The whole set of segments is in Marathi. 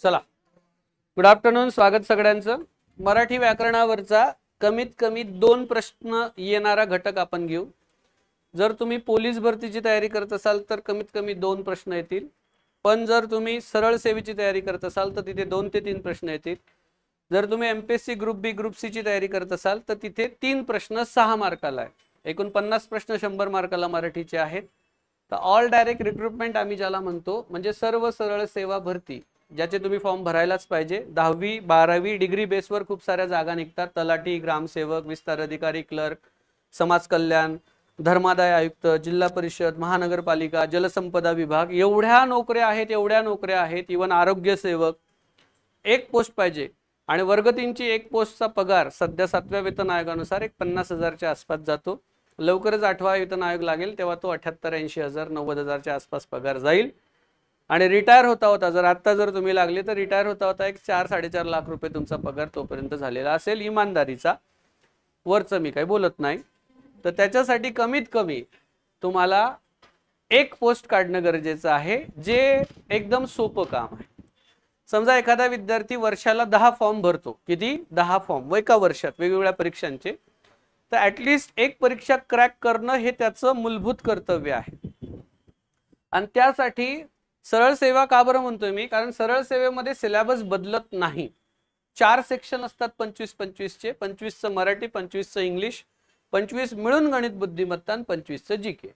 चला, गुड आफ्टरनून. स्वागत सगळ्यांचं. मराठी व्याकरणावरचा कमीत कमी 2 प्रश्न येणारा घटक आपण घेऊ. जर तुम्ही पोलीस भरतीची तयारी करत असाल तर कमीत कमी 2 प्रश्न येतील. पण जर तुम्ही सरळ सेवेची तयारी करत असाल तर तिथे 2 ते 3 प्रश्न येतील. जर तुम्ही एमपीएससी ग्रुप बी ग्रुप सी ची तयारी करत असाल तर तिथे 3 प्रश्न 6 मार्काला आहे. एकूण 50 प्रश्न 100 मार्काला मराठीचे आहेत. तर ऑल डायरेक्ट रिक्रुटमेंट आम्ही ज्याला म्हणतो, म्हणजे सर्व सरळ सेवा भरती ज्याचे तुम्ही फॉर्म भरायलाच पाहिजे. 10वी 12वी डिग्री बेसवर खूप साऱ्या जागा निघतात. तलाठी, ग्रामसेवक, विस्तार अधिकारी, क्लर्क, समाज कल्याण, धर्मादाय आयुक्त, जिल्हा परिषद, महानगरपालिका, जलसंपदा विभाग, एवढ्या नोकऱ्या आहेत. इवन आरोग्य सेवक एक पोस्ट पाहिजे. आणि वर्ग 3ची एक पोस्टचा पगार सध्या 7व्या वेतन आयोगानुसार एक 50,000च्या आसपास जातो. लवकरच 8वा वेतन आयोग लागेल तेव्हा तो 78,80,000 90,000च्या आसपास पगार जाईल. आणि रिटायर होता जर आता तुम्ही लागले तर रिटायर होता एक 4-4.5 लाख रुपये तुमचा पगार तोपर्यंत झालेला असेल इमानदारीचा. वरचं मी काही बोलत नाही. तर त्याच्यासाठी कमीत कमी तुम्हाला एक पोस्ट काढणं गरजेचं आहे, जे एकदम सोपं काम आहे. समजा एखादा विद्यार्थी वर्षाला 10 फॉर्म भरतो. किती? 10 फॉर्म एका वर्षात वेगवेगळ्या परीक्षांचे. तर ऍटलिस्ट एक परीक्षा क्रॅक करणं हे त्याचं मूलभूत कर्तव्य आहे. आणि त्यासाठी सरळ सेवा का बरं म्हणतोय मी? कारण सरळ सेवेमध्ये सिलेबस बदलत नाही. 4 सेक्शन असतात 25-25चे. 25चं मराठी, 25चं इंग्लिश, 25 मिळून गणित बुद्धिमत्ता आणि 25चं जीके.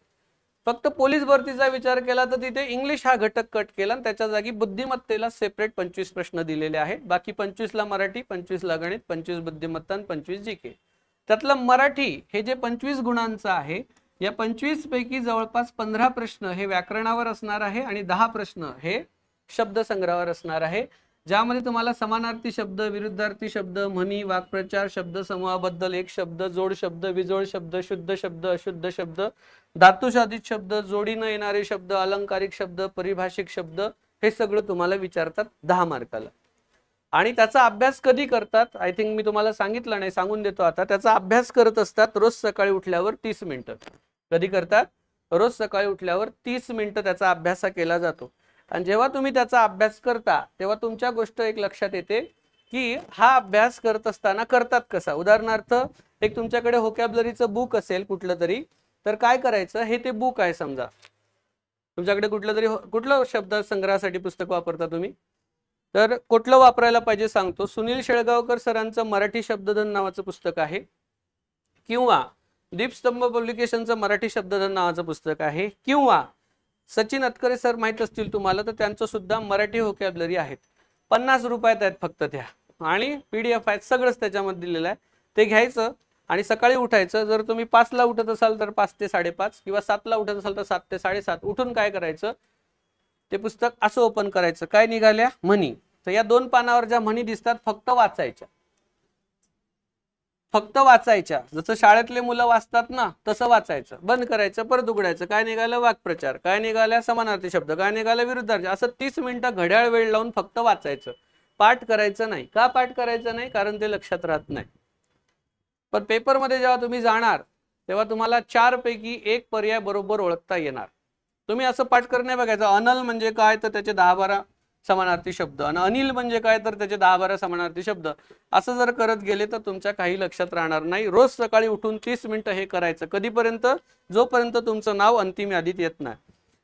फक्त पोलीस भरतीचा विचार केला तर तिथे इंग्लिश हा घटक कट केला आणि त्याच्या जागी बुद्धिमत्तेला सेपरेट 25 प्रश्न दिलेले आहेत. बाकी 25ला मराठी, 25ला गणित, 25 बुद्धिमत्ता आणि 25 जीके. त्यातलं मराठी हे जे 25 गुणांचं आहे, या 25 पैकी जवळपास 15 प्रश्न हे व्याकरणावर असणार आहे आणि 10 प्रश्न हे शब्दसंग्रहावर असणार आहे, ज्यामध्ये तुम्हाला समानार्थी शब्द, विरुद्धार्थी शब्द, म्हणी, वाक्प्रचार, शब्द समूहाबद्दल एक शब्द, जोड शब्द, विजोड शब्द, शुद्ध शब्द, अशुद्ध शब्द, धातुसाधित शब्द, जोडीनं येणारे शब्द, अलंकारिक शब्द, परिभाषिक शब्द, हे सगळं तुम्हाला विचारतात 10 मार्काला. आणि त्याचा अभ्यास कधी करतात? आय थिंक मी तुम्हाला सांगितलं नाही, सांगून देतो आता. त्याचा अभ्यास करत असतात रोज सकाळी उठल्यावर 30 मिनिटं. कधी करतात? रोज सकाळी उठल्यावर 30 मिनिटं त्याचा अभ्यास केला जातो. आणि जेव्हा तुम्ही त्याचा अभ्यास करता तेव्हा तुमच्या गोष्ट एक लक्षात येते की हा अभ्यास करत असताना करतात कसा. उदाहरणार्थ, एक तुमच्याकडे व्होकॅब्युलरीचं बुक असेल कुठलं तरी, तर काय करायचं? हे ते बुक आहे समजा तुमच्याकडे, कुठलं शब्द संग्रहासाठी पुस्तक वापरता तुम्ही, तर कुठलं वापरायला पाहिजे सांगतो. सुनील शेळगावकर सरांचं मराठी शब्दधन नावाचं पुस्तक आहे, किंवा दीपस्तंभ पब्लिकेशनचं मराठी शब्दधन नावाचं पुस्तक आहे, किंवा सचिन अतकरे सर माहित असतील तुम्हाला, तर त्यांचं सुद्धा मराठी व्होकॅब्युलरी आहेत. 50 रुपयात आहेत फक्त त्या, आणि PDF आहेत, सगळंच त्याच्यामध्ये दिलेलं आहे. ते घ्यायचं आणि सकाळी उठायचं. जर तुम्ही 5ला उठत असाल तर 5 ते 5:30, किंवा 7ला उठत असाल तर 7 ते 7:30. उठून काय करायचं? ते पुस्तक असं ओपन करायचं. काय निघाल्या? म्हणी. तर या 2 पानावर ज्या म्हणी दिसतात फक्त वाचायच्या. जसं शाळेतले मुलं वाचतात ना, तसं वाचायचं. बंद करायचं, परत उघडायचं. काय निघालं? वाक्प्रचार. काय निघाल्या? समानार्थी शब्द. काय निघालं? विरुद्धार्थी. असं 30 मिनिटं घड्याळ वेळ लावून फक्त वाचायचं. पाठ करायचं नाही. का पाठ करायचं नाही? कारण ते लक्षात राहत नाही. पण पेपरमध्ये जेव्हा तुम्ही जाणार तेव्हा तुम्हाला 4 पैकी 1 पर्याय बरोबर ओळखता येणार. तुम्ही असं पाठ करणे बघायचं. अनल म्हणजे काय? तर त्याचे 10-12 समानार्थी शब्द. आणि अनिल म्हणजे काय? तर त्याचे 10-12 समानार्थी शब्द. असं जर करत गेले तर तुमच्या काही लक्षात राहणार नाही. रोज सकाळी उठून 30 मिनिटं हे करायचं. कधीपर्यंत? जोपर्यंत तुमचं नाव अंतिम यादीत येत नाही.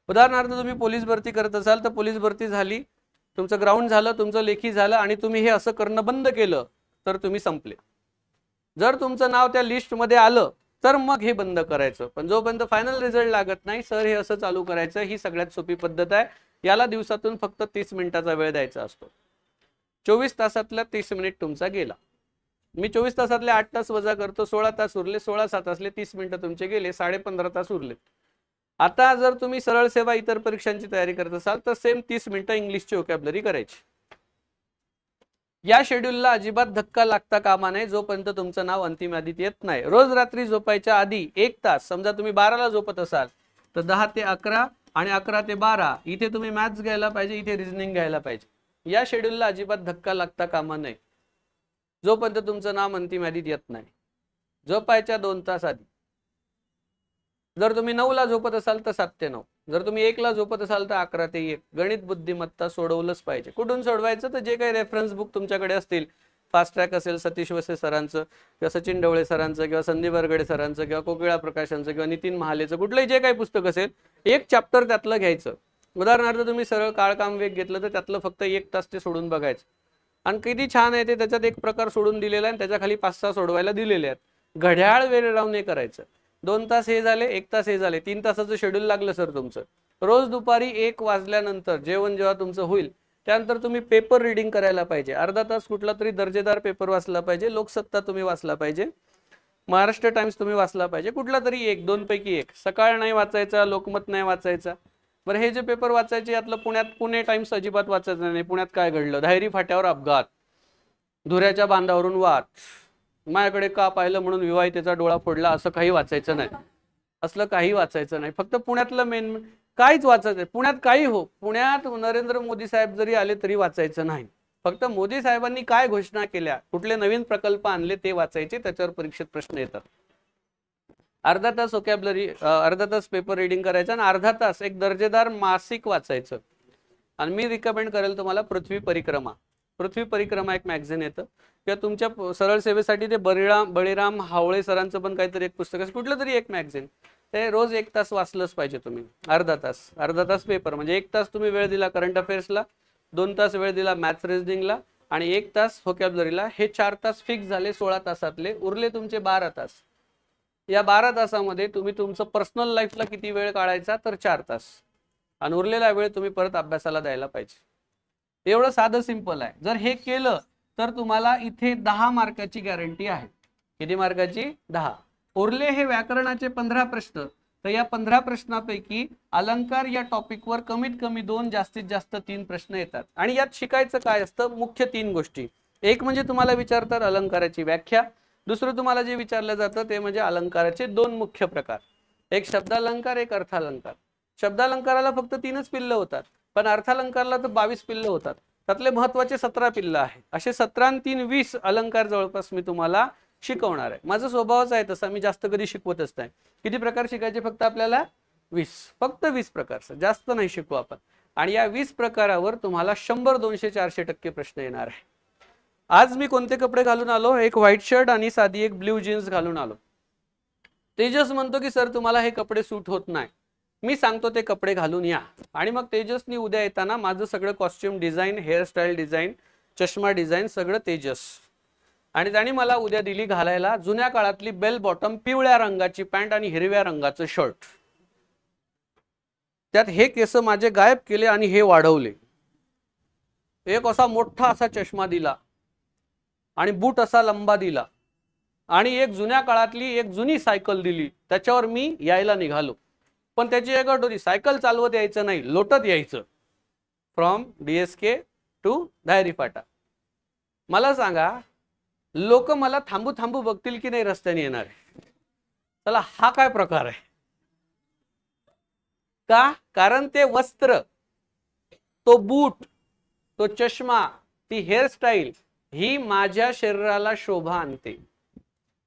उदाहरणार्थ, तुम्ही पोलीस भरती करत असाल तर पोलीस भरती झाली, तुमचं ग्राउंड झालं, तुमचं लेखी झालं, आणि तुम्ही हे असं करणं बंद केलं तर तुम्ही संपले. जर तुमचं नाव त्या लिस्टमध्ये आलं तर मग हे बंद करायचं. पण जोपर्यंत फायनल रिझल्ट लागत नाही सर हे असं चालू करायचं. ही सगळ्यात सोपी पद्धत आहे. याला दिवसातून फक्त 30 मिनिटाचा वेळ द्यायचा असतो. 24 तासातला 30 मिनिट तुमचा गेला. मी 24 तासातले 8 तास वजा करतो, 16 तास उरले. 16-7 असले 30 मिनिटं तुमचे गेले, 15.5 तास उरले. आता जर तुम्ही सरळ सेवा इतर परीक्षांची तयारी करत असाल तर सेम 30 मिनिटं इंग्लिशची व्होकॅब्युलरी करायची. या शेड्यूलला अजिबात धक्का लागता कामा नये जोपर्यंत तुमचं नाव अंतिम यादीत येत नाही. रोज रात्री झोपायच्या आधी 1 तास, समजा तुम्ही 12ला झोपत असाल तर 10 ते 11 आणि 11 ते 12 इथे तुम्ही मॅथ्स घ्यायला पाहिजे, इथे रिझनिंग घ्यायला पाहिजे. या शेड्यूलला अजिबात धक्का लागता कामा नये जोपर्यंत तुमचं नाव अंतिम यादीत येत नाही. झोपायच्या 2 तास आधी. जर तुम्ही 9ला झोपत असाल तर 7 ते 9, जर तुम्ही 1 ला झोपत असाल तर 11 ते 1 गणित बुद्धिमत्ता सोडवलंच पाहिजे. कुठून सोडवायचं? तर जे काही रेफरन्स बुक तुमच्याकडे असतील, फास्ट ट्रॅक असेल सतीश वसे सरांचं किंवा सचिन ढवळे सरांचं किंवा संदीप बरगडे सरांचं किंवा कोकिळा प्रकाशांचं किंवा नितीन महालेचं कुठलंही जे काही पुस्तक असेल, एक चॅप्टर त्यातलं घ्यायचं. उदाहरणार्थ तुम्ही सरळ काळ काम वेग घेतलं तर त्यातलं फक्त 1 तास ते सोडून बघायचं. आणि किती छान आहे ते, त्याच्यात एक प्रकार सोडून दिलेला आहे आणि त्याच्या खाली 5-6 सोडवायला दिलेले आहेत. घड्याळ वेळ लावून हे करायचं. 2 तास हे झाले, 1 तास हे झाले, 3 तासाचं शेड्यूल लागलं सर तुमचं. रोज दुपारी 1 वाजल्यानंतर जेवण जेव्हा तुमचं होईल त्यानंतर तुम्ही पेपर रीडिंग करायला पाहिजे. अर्धा तास कुठला तरी दर्जेदार पेपर वाचला पाहिजे. लोकसत्ता तुम्ही वाचला पाहिजे, महाराष्ट्र टाइम्स तुम्ही वाचला पाहिजे, कुठला तरी 1-2 पैकी 1. सकाळ नाही वाचायचा, लोकमत नाही वाचायचा. बरं, हे जे पेपर वाचायचे यातलं पुणे टाइम्स अजिबात वाचायचं नाही. पुण्यात काय घडलं, धायरी फाट्यावर अपघात, धुऱ्याच्या बांधावरून वाद, माझ्याकडे का पाहिलं म्हणून विवाहितेचा डोळा फोडला, असं काही वाचायचं नाही. असलं काही वाचायचं नाही. फक्त पुण्यातलं मेन काहीच वाचायचं. पुण्यात काही हो, पुण्यात नरेंद्र मोदी साहेब जरी आले तरी वाचायचं नाही. फक्त मोदी साहेबांनी काय घोषणा केल्या, कुठले नवीन प्रकल्प आणले ते वाचायचे. त्याच्यावर परीक्षेत प्रश्न येतात. अर्धा तास व्होकॅब्युलरी, अर्धा तास पेपर रीडिंग करायचं आणि अर्धा तास एक दर्जेदार मासिक वाचायचं. आणि मी रिकमेंड करेल तुम्हाला पृथ्वी परिक्रमा एक मॅगझिन येतं किंवा तुमच्या सरळ सेवेसाठी ते बळीराम हावळे सरांचं पण काहीतरी एक पुस्तक असं कुठलं तरी एक मॅगझिन, ते रोज 1 तास वाचलंच पाहिजे तुम्ही. अर्धा तास पेपर म्हणजे 1 तास तुम्ही वेळ दिला करंट अफेअर्सला, 2 तास वेळ दिला मॅथ्स रिझनिंगला आणि 1 तास व्होकॅब्युलरीला. हे 4 तास फिक्स झाले 16 तासातले. उरले तुमचे 12 तास. या 12 तासामध्ये तुम्ही तुमचं पर्सनल लाईफला किती वेळ काढायचा, तर 4 तास. आणि उरलेला वेळ तुम्ही परत अभ्यासाला द्यायला पाहिजे. एवढं साधं सिंपल आहे. जर हे केलं तर तुम्हाला इथे 10 मार्काची गॅरंटी आहे. किती मार्काची? 10. उरले हे व्याकरणाचे 15 प्रश्न. तर या 15 प्रश्नापैकी अलंकार या टॉपिकवर कमीत कमी 2 जास्तीत जास्त 3 प्रश्न येतात. आणि यात शिकायचं काय असतं? मुख्य 3 गोष्टी. एक म्हणजे तुम्हाला विचारतात अलंकाराची व्याख्या. दुसरं तुम्हाला जे विचारलं जातं ते म्हणजे अलंकाराचे 2 मुख्य प्रकार. एक शब्दालंकार, एक अर्थालंकार. शब्दालंकाराला फक्त 3च पिल्लं होतात, पण अर्थालंकारला तर 22 पिल्लं होतात. त्यातले महत्वाचे 17 पिल्लं आहे. असे 17 आणि 3 20 अलंकार जवळपास मी तुम्हाला शिकवणार आहे. माझा स्वभावच आहे तसा, मी जास्त कधी शिकवतच नाही. किती प्रकार शिकायचे फक्त आपल्याला? 20. फक्त 20 प्रकार, जास्त नाही शिकू आपण. आणि या 20 प्रकारावर तुम्हाला 100, 200, 400% प्रश्न येणार आहे. आज मी कोणते कपडे घालून आलो? एक व्हाईट शर्ट आणि साधी एक ब्ल्यू जीन्स घालून आलो. तेजस म्हणतो की सर तुम्हाला हे कपडे सूट होत नाही. मी सांगतो ते कपडे घालून या. आणि मग तेजसनी उद्या येताना माझं सगळं कॉस्ट्युम डिझाईन, हेअरस्टाईल डिझाईन, चष्मा डिझाईन सगळं तेजस. आणि त्याने मला उद्या दिली घालायला जुन्या काळातली बेल बॉटम पिवळ्या रंगाची पॅन्ट आणि हिरव्या रंगाचं शर्ट. त्यात हे केस माझे गायब केले आणि हे वाढवले. एक असा मोठा असा चष्मा दिला आणि बूट असा लंबा दिला आणि एक जुन्या काळातली एक जुनी सायकल दिली. त्याच्यावर मी यायला निघालो. पण त्याची एक अट होती, सायकल चालवत यायचं नाही, लोटत यायचं. फ्रॉम DSK टू धायरी फाटा. मला सांगा लोक मला थांबू थांबू बघतील की नाही रस्त्याने येणार आहे? चला हा काय प्रकार आहे? का? कारण ते वस्त्र, तो बूट, तो चष्मा, ती हेअरस्टाईल ही माझ्या शरीराला शोभा आणते.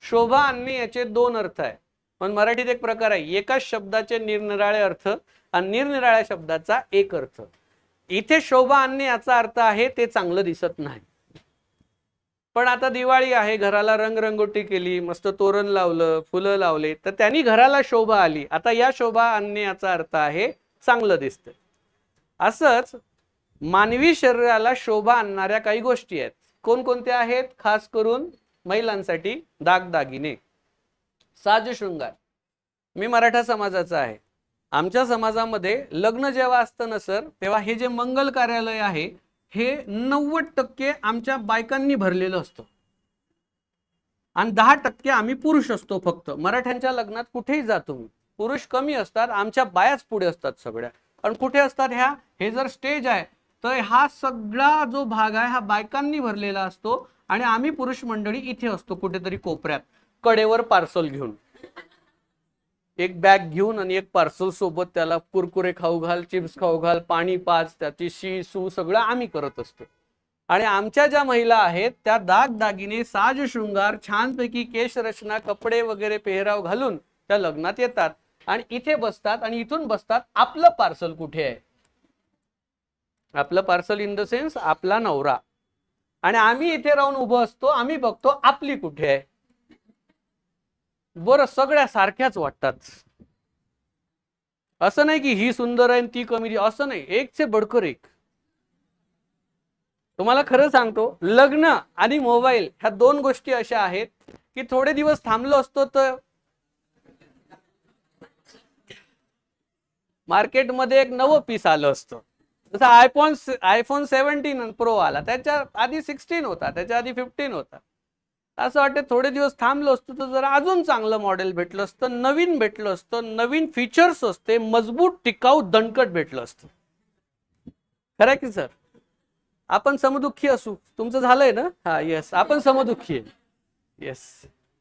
शोभा आणणे याचे 2 अर्थ आहे. पण मराठीत एक प्रकार आहे, एकाच शब्दाचे निरनिराळे अर्थ आणि निरनिराळ्या शब्दाचा एक अर्थ. इथे शोभा आणणे याचा अर्थ आहे ते चांगलं दिसत नाही. पण आता दिवाळी आहे, घराला रंगरंगोटी केली, मस्त तोरण लावलं, फुलं लावले, तर त्यांनी घराला शोभा आली. आता या शोभा आणणे याचा अर्थ आहे चांगलं दिसतं. असंच मानवी शरीराला शोभा आणणाऱ्या काही गोष्टी आहेत. कोणकोणत्या आहेत? खास करून महिलांसाठी दागदागिने, साज शृंगार. मी मराठा समाजाचा आहे. आमच्या समाजामध्ये लग्न जेव्हा असतं ना सर, तेव्हा हे जे मंगल कार्यालय आहे हे 90% आमच्या बायकांनी भरलेलं असतं आणि 10% आम्ही पुरुष असतो. फक्त मराठ्यांच्या लग्नात कुठेही जातो मी, पुरुष कमी असतात, आमच्या बायाच पुढे असतात सगळ्या. आणि कुठे असतात ह्या? हे जर स्टेज आहे तर हा सगळा जो भाग आहे हा बायकांनी भरलेला असतो आणि आम्ही पुरुष मंडळी इथे असतो कुठेतरी कोपऱ्यात, कडेवर पार्सल घेऊन, एक बॅग घेऊन आणि एक पार्सल सोबत. त्याला कुरकुरे खाऊ घाल, चिप्स खाऊ घाल, पाणी पाच, त्याची शी सू सगळं आम्ही करत असतो. आणि आमच्या ज्या महिला आहेत त्या दागदागिने, साज शृंगार, छानपैकी केश रचना, कपडे वगैरे पेहराव घालून त्या लग्नात येतात. आणि इथे बसतात आणि इथून बसतात आपलं पार्सल कुठे आहे, आपलं पार्सल इन द सेन्स आपला नवरा, आणि आम्ही इथे राहून उभं असतो, आम्ही बघतो आपली कुठे आहे. बरं, सगळ्या सारख्याच वाटतात. असं नाही की ही सुंदर आहे ती कमी, असं नाही, एक से बडकर एक. तुम्हाला खरं सांगतो, लग्न आणि मोबाईल ह्या दोन गोष्टी अशा आहेत की थोडे दिवस थांबलो असतो तर मार्केटमध्ये एक नवं पीस आलं असतं. जसं आयफोन 17 प्रो आला, त्याच्या आधी 16 होता, त्याच्या आधी 15 होता. असं वाटतं थोडे दिवस थांबलो असतो तर जरा अजून चांगलं मॉडेल भेटलं असतं, नवीन भेटलं असतं, नवीन फीचर्स असते, मजबूत टिकाऊ दणकट भेटलं असतं. खरं आहे की सर? आपण समदुःखी असू, तुमचं झालंय ना? हा, येस, आपण समदुःखी आहे. येस,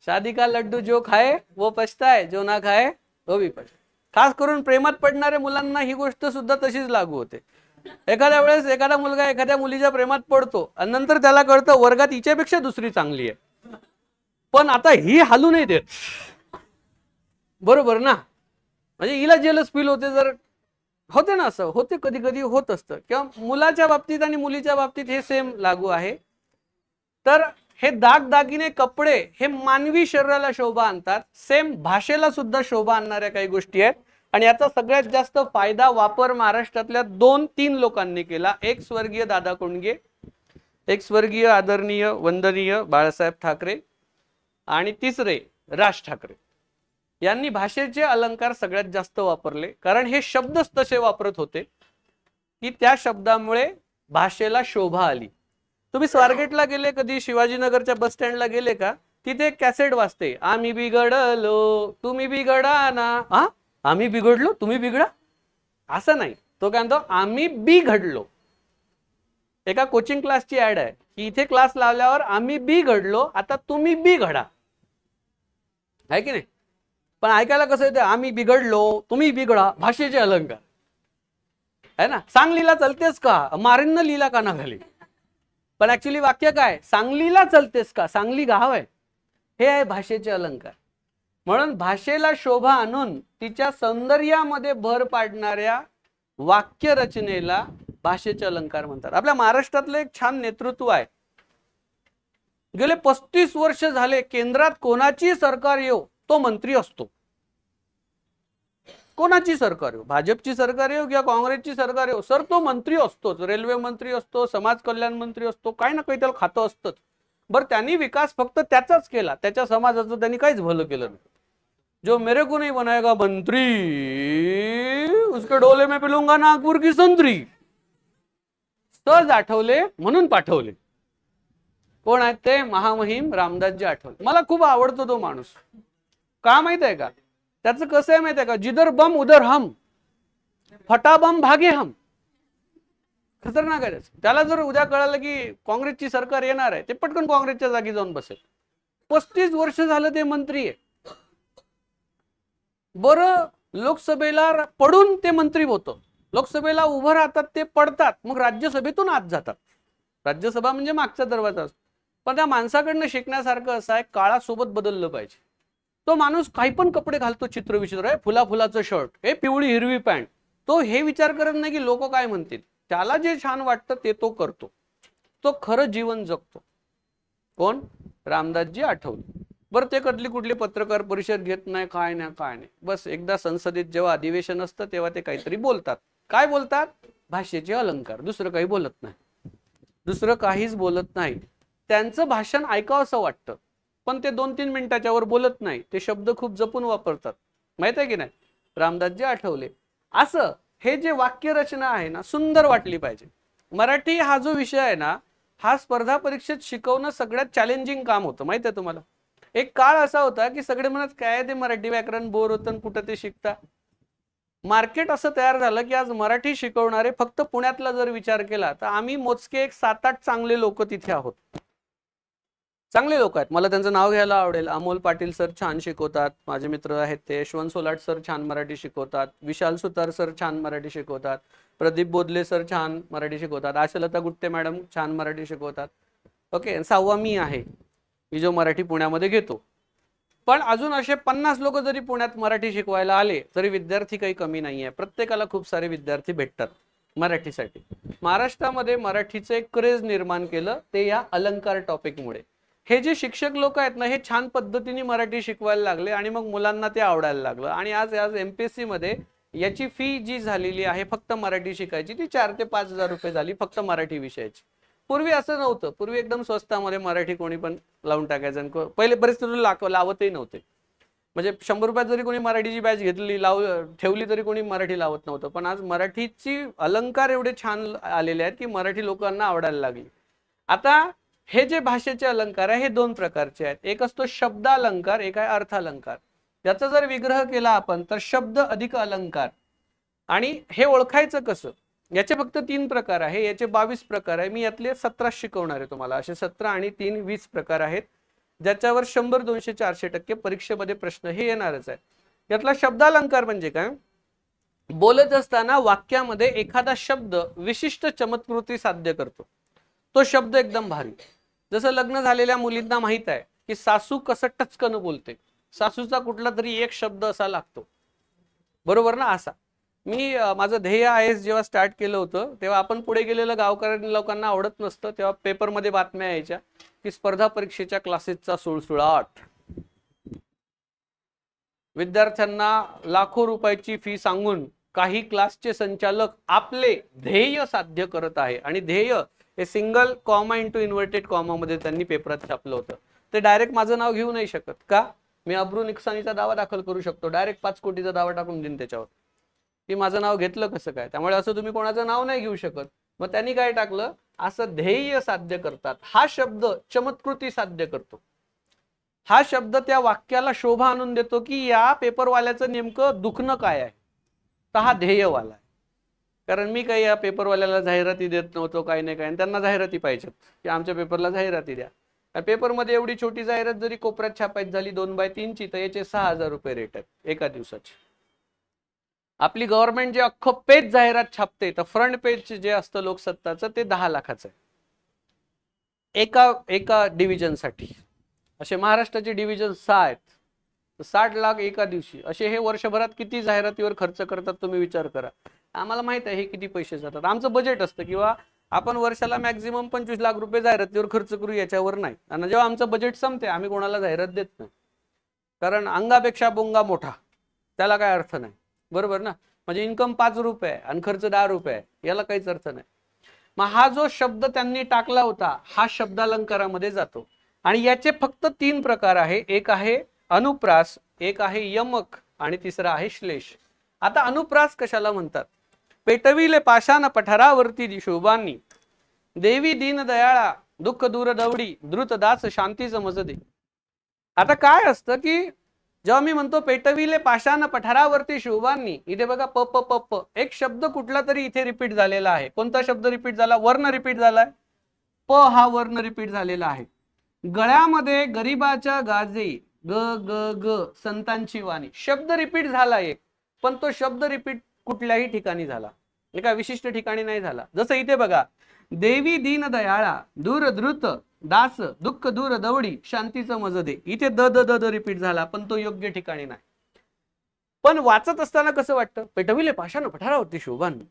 शादी का लड्डू जो खाए वो पछताए, जो ना खाए वो भी पछताए. खास करून प्रेमात पडणाऱ्या मुलांना ही गोष्ट सुद्धा तशीच लागू होते. एखाद्या वेळेस एखादा मुलगा एखाद्या मुलीच्या प्रेमात पडतो आणि नंतर त्याला कळतं वर्गात हिच्यापेक्षा दुसरी चांगली आहे, पण आता ही हालू नाही देत. बरोबर ना? म्हणजे हिला जेलस फील होते, जर होते ना, असं होते, कधी कधी होत असतं. किंवा मुलाच्या बाबतीत आणि मुलीच्या बाबतीत हे सेम लागू आहे. तर हे दागदागिने, कपडे हे मानवी शरीराला शोभा आणतात, सेम भाषेला सुद्धा शोभा आणणाऱ्या काही गोष्टी आहेत. आणि याचा सगळ्यात जास्त फायदा वापर महाराष्ट्रातल्या 2-3 लोकांनी केला. एक स्वर्गीय दादा कोंडगे, एक स्वर्गीय आदरणीय वंदनीय बाळासाहेब ठाकरे, आणि तिसरे राज ठाकरे. यांनी भाषेचे अलंकार सगळ्यात जास्त वापरले, कारण हे शब्दच तसे वापरत होते की त्या शब्दामुळे भाषेला शोभा आली. तुम्ही स्वारगेटला गेले कधी, शिवाजीनगरच्या बस स्टँडला गेले का, तिथे एक कॅसेट वाजते, आम्ही बिघडलो तुम्ही बिघडा ना. हा, आम्ही बिघडलो तुम्ही बिघडा, असं नाही. तो काय म्हणतो, आम्ही बिघडलो. एका कोचिंग क्लासची ऍड आहे की इथे क्लास लावल्यावर आम्ही बिघडलो, आता तुम्ही बिघडा, आहे की नाही? पण ऐकायला कसं येतं, आम्ही बिघडलो तुम्ही बिघडा, भाषेचे अलंकार आहे ना. सांगलीला चलतेस का, मारीन लीला का ना घाली. पण ऍक्च्युली वाक्य काय, सांगलीला चलतेस का, सांगली गाव आहे. हे आहे भाषेचे अलंकार. म्हणून भाषेला शोभा आणून तिच्या सौंदर्यामध्ये भर पाडणाऱ्या वाक्य रचनेला भाषेचे अलंकार म्हणतात. आपल्या महाराष्ट्रातलं एक छान नेतृत्व आहे. गेले 35 वर्ष झाले केंद्रात कोणाची सरकार येऊ तो मंत्री असतो. कोणाची सरकार येऊ, भाजपची सरकार येऊ किंवा काँग्रेसची सरकार येऊ, सर तो मंत्री असतोच. रेल्वे मंत्री असतो, समाज कल्याण मंत्री असतो, काही ना काही त्याला खातं असतंच. बरं, त्यांनी विकास फक्त त्याचाच केला, त्याच्या समाजाचं त्यांनी काहीच भलं केलं नाही. जो मेरे को नहीं बनाएगा मंत्री, उसके डोले में पिलूंगा नागपूर की संत्री. सहज आठवले म्हणून पाठवले. कोण आहेत ते? महामहिम रामदासजी आठवले. मला खूप आवडतो तो माणूस. का माहित आहे का? त्याचं कसं आहे माहित आहे का, जिधर बम उधर हम, फटा बम भागे हम. खतरनाक आहे. त्याला जर उद्या कळालं की काँग्रेसची सरकार येणार आहे, ते पटकन काँग्रेसच्या जागी जाऊन बसेल. 35 वर्ष झालं ते मंत्री आहे. बरं, लोकसभेला पडून ते मंत्री होतं, लोकसभेला उभं राहतात ते पडतात, मग राज्यसभेतून आत जातात. राज्यसभा म्हणजे मागचा दरवाजा असतो. पण त्या माणसाकडनं शिकण्यासारखं असं आहे, काळासोबत बदललं पाहिजे. तो माणूस काही पण कपडे घालतो, चित्रविचित्र आहे, फुलाफुलाचं शर्ट, हे पिवळी हिरवी पॅन्ट, तो हे विचार करत नाही की लोक काय म्हणतील. त्याला जे छान वाटतं ते तो करतो. तो खरं जीवन जगतो. कोण? रामदासजी आठवले. बरं, ते कुठली पत्रकार परिषद घेत नाही, काय नाही. बस एकदा संसदेत जेव्हा अधिवेशन असतं तेव्हा ते काहीतरी बोलतात. काय बोलतात? भाषेचे अलंकार. दुसरं काही बोलत नाही, दुसरं काहीच बोलत नाही. त्यांचं भाषण ऐकावं असं वाटतं, पण ते 2-3 मिनिटाच्या वर बोलत नाही. ते शब्द खूप जपून वापरतात, माहित आहे की नाही? रामदासजी आठवले. असं हे जे वाक्य रचना आहे ना, सुंदर वाटली पाहिजे. मराठी हा जो विषय आहे ना, हा स्पर्धा परीक्षेत शिकवणं सगळ्यात चॅलेंजिंग काम होतं, माहित आहे तुम्हाला? एक काळ असा होता की सगळे म्हणत काय ते मराठी व्याकरण बोर होतं, कुठं ते शिकता. मार्केट असं तयार झालं की आज मराठी शिकवणारे फक्त पुण्यातला जर विचार केला तर आम्ही मोजके एक 7-8 चांगले लोक तिथे आहोत. चांगले लोक आहेत, मला त्यांचं नाव घ्यायला आवडेल. अमोल पाटील सर छान शिकवतात, माझे मित्र आहेत ते. यशवंत सोलाट सर छान मराठी शिकवतात. विशाल सुतार सर छान मराठी शिकवतात. प्रदीप बोदले सर छान मराठी शिकवतात. आशालता गुट्टे मॅडम छान मराठी शिकवतात. ओके, 6वा मी आहे की जो मराठी पुण्यामध्ये घेतो. पण अजून असे 50 लोक जरी पुण्यात मराठी शिकवायला आले तरी विद्यार्थी काही कमी नाहीये, प्रत्येकाला खूप सारे विद्यार्थी भेटतात मराठीसाठी. महाराष्ट्रामध्ये मराठीचे एक क्रेज निर्माण केलं ते या अलंकार टॉपिकमुळे. हे जे शिक्षक लोक आहेत ना, हे छान पद्धतीने मराठी शिकवायला लागले आणि मग मुलांना ते आवडायला लागलं. आणि आज MPSC मध्ये याची फी जी झालेली आहे फक्त मराठी शिकायची ती 4 ते 5 हजार रुपये झाली फक्त मराठी विषयाची. पूर्वी असं नव्हतं. पूर्वी एकदम स्वस्तामध्ये मराठी कोणी पण लावून टाकायचं. पहिले परिस्थिती लावतही नव्हते. म्हणजे 100 रुपयात जरी कोणी मराठीची बॅच घेतली ठेवली तरी कोणी मराठी लावत नव्हतं. पण आज मराठीची अलंकार एवढे छान आलेले आहेत की मराठी लोकांना आवडायला लागली. आता हे जे भाषेचे अलंकार आहे हे 2 प्रकारचे आहेत. एक असतो शब्दालंकार, एक आहे अर्थालंकार. याचा जर विग्रह केला आपण तर शब्द अधिक अलंकार. आणि हे ओळखायचं कसं, याचे फक्त 3 प्रकार आहे. याचे 22 प्रकार आहे. मी यातले 17 शिकवणार आहे तुम्हाला. असे 17 आणि 3 20 प्रकार आहेत ज्याच्यावर 100 200 400% परीक्षेमध्ये प्रश्न हे येणारच आहे. यातला शब्दालंकार म्हणजे काय, बोलत असताना वाक्यामध्ये एखादा शब्द विशिष्ट चमत्कृती साध्य करतो. तो शब्द एकदम भारी. जसं लग्न झालेल्या मुलींना माहित आहे की सासू कसं टचकन बोलते, सासूचा कुठला तरी एक शब्द असा लागतो, बरोबर ना. असा मी माझं ध्येय IAS जेव्हा स्टार्ट केलं होतं तेव्हा आपण पुढे गेलेलं गावकरी लोकांना आवडत नसतं. तेव्हा पेपरमध्ये बातम्या यायच्या की स्पर्धा परीक्षेच्या क्लासेसचा सुळसुळाट, विद्यार्थ्यांना लाखो रुपयाची फी सांगून काही क्लासचे संचालक आपले ध्येय साध्य करत आहे. आणि ध्येय हे single comma into inverted comma मध्ये त्यांनी पेपरात छापलं होतं. ते डायरेक्ट माझं नाव घेऊ नाही शकत का, मी अब्रू नुकसानीचा दावा दाखल करू शकतो, डायरेक्ट 5 कोटीचा दावा टाकून देईन त्याच्यावर की माझं नाव घेतलं कसं काय. त्यामुळे असं तुम्ही कोणाचं नाव नाही घेऊ शकत. मग त्यांनी काय टाकलं, असं ध्येय साध्य करतात. हा शब्द चमत्कृती साध्य करतो. हा शब्द त्या वाक्याला शोभा आणून देतो की या पेपरवाल्याचं नेमकं दुखणं काय आहे. तर हा ध्येयवाला आहे. कारण मी काही या पेपरवाल्याला जाहिराती देत नव्हतो, काही नाही काय. त्यांना जाहिराती पाहिजेत की आमच्या पेपरला जाहिराती द्या. पेपरमध्ये एवढी छोटी जाहिरात जरी कोपऱ्यात छापायची झाली 2x3 ची तर याचे 6000 रुपये रेट आहेत एका दिवसाचे. आपली गव्हर्नमेंट जे अख्खं पेज जाहिरात छापते तर फ्रंट पेज जे असतं लोकसत्ताचं ते 10 लाखाचं आहे एका डिव्हिजनसाठी. असे महाराष्ट्राचे डिव्हिजन 6 आहेत, 60 लाख एका दिवशी. असे हे वर्षभरात किती जाहिरातीवर खर्च करतात तुम्ही विचार करा. आम्हाला माहित आहे हे किती पैसे जातात. आमचं बजेट असतं किंवा आपण वर्षाला मॅक्झिमम 25 लाख रुपये जाहिरातीवर खर्च करू, याच्यावर नाही. आणि जेव्हा आमचं बजेट संपते आम्ही कोणाला जाहिरात देत नाही, कारण अंगापेक्षा बोंगा मोठा, त्याला काय अर्थ नाही, बरोबर ना. म्हणजे इन्कम 5 रुपये आणि खर्च 10 रुपये, याला काहीच अर्थ नाही. मग हा जो शब्द त्यांनी टाकला होता हा शब्दालंकारामध्ये जातो. आणि याचे फक्त 3 प्रकार आहे. एक आहे अनुप्रास, एक आहे यमक आणि तिसरा आहे श्लेष. आता अनुप्रास कशाला म्हणतात, पेटविले पाषाण पठारावरती शोभांनी, देवी दीन दयाळा दुःख दूर दवडी, द्रुत दास शांती समज दे. आता काय असतं की जेव्हा मी म्हणतो पेटविले पाषाण पठारावरती शोभांनी, इथे बघा प प प प एक शब्द कुठला तरी इथे रिपीट झालेला आहे. कोणता शब्द रिपीट झाला, वर्ण रिपीट झालाय. प हा वर्ण रिपीट झालेला आहे. गळ्यामध्ये गरीबाच्या गाजे ग ग ग संतांची वाणी, शब्द रिपीट झाला एक, पण तो शब्द रिपीट कुठल्याही ठिकाणी झाला, एका विशिष्ट ठिकाणी नाही झाला. जसं इथे बघा, देवी दीन दयाळा दूर द्रुत दास दुःख दूर दवडी शांतीचं मज दे, इथे द द द रिपीट झाला पण तो योग्य ठिकाणी नाही. पण वाचत असताना कसं वाटतं, पेटविले पाषाण पठारावरती शोभांनी,